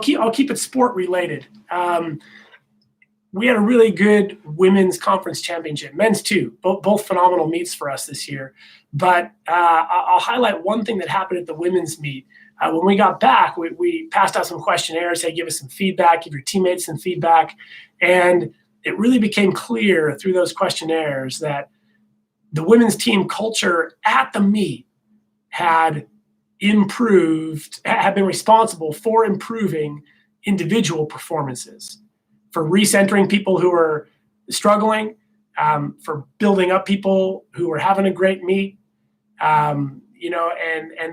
keep it sport related. We had a really good women's conference championship, men's too, both phenomenal meets for us this year. But I'll highlight one thing that happened at the women's meet. When we got back, we passed out some questionnaires, hey, give us some feedback, give your teammates some feedback. And it really became clear through those questionnaires that the women's team culture at the meet had been responsible for improving individual performances, for recentering people who are struggling, for building up people who were having a great meet, and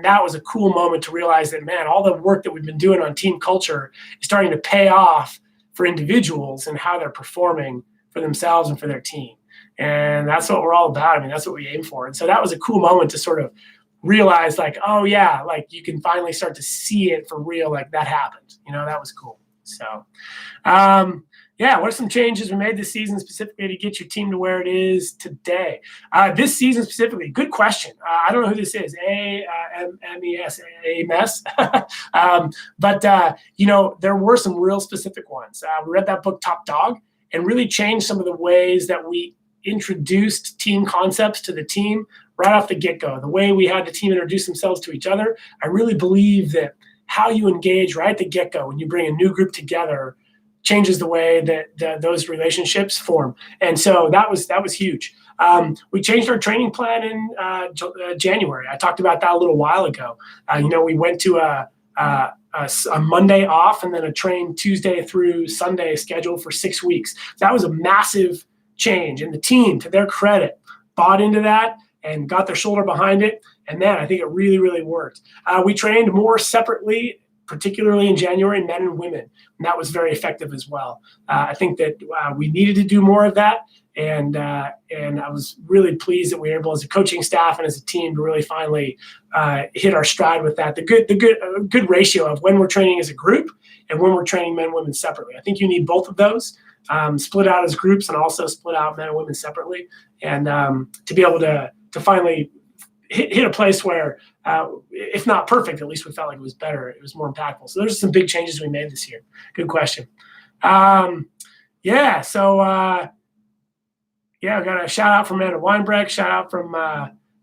that was a cool moment to realize that, man, all the work that we've been doing on team culture is starting to pay off for individuals and how they're performing for themselves and for their team. And that's what we're all about. I mean, that's what we aim for. And so that was a cool moment to sort of realize, like, oh yeah, like you can finally start to see it for real. Like that happened, that was cool. So, what are some changes we made this season specifically to get your team to where it is today? This season specifically, good question. I don't know who this is, AMES. But there were some real specific ones. We read that book, Top Dog, and really changed some of the ways that we introduced team concepts to the team right off the get-go. The way we had the team introduce themselves to each other. I really believe that how you engage right at the get-go when you bring a new group together changes the way that those relationships form. And so that was huge. We changed our training plan in January. I talked about that a little while ago. We went to a Monday off and then a train Tuesday through Sunday schedule for 6 weeks. That was a massive change, and the team, to their credit, bought into that and got their shoulder behind it. And man, I think it really, really worked. We trained more separately, particularly in January, men and women, and that was very effective as well. I think that we needed to do more of that, and I was really pleased that we were able, as a coaching staff and as a team, to really finally hit our stride with that. The good ratio of when we're training as a group and when we're training men and women separately. I think you need both of those, split out as groups and also split out men and women separately, and to be able to finally hit a place where, if not perfect, at least we felt like it was better. It was more impactful. So there's some big changes we made this year. Good question. I got a shout out from Amanda Weinbrecht, shout out from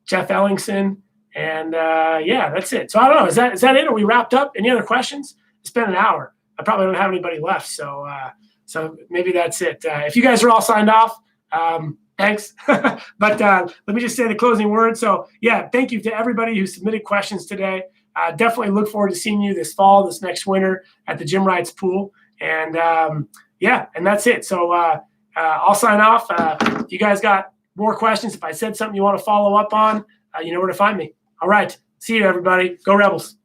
Jeff Ellingson, and that's it. So I don't know, is that it? Are we wrapped up? Any other questions? It's been an hour. I probably don't have anybody left, so maybe that's it. If you guys are all signed off, thanks. But let me just say the closing word. So thank you to everybody who submitted questions today. Definitely look forward to seeing you this fall, this next winter at the Jim Wright's pool. And and that's it. So I'll sign off. If you guys got more questions, if I said something you want to follow up on, you know where to find me. All right. See you, everybody. Go Rebels.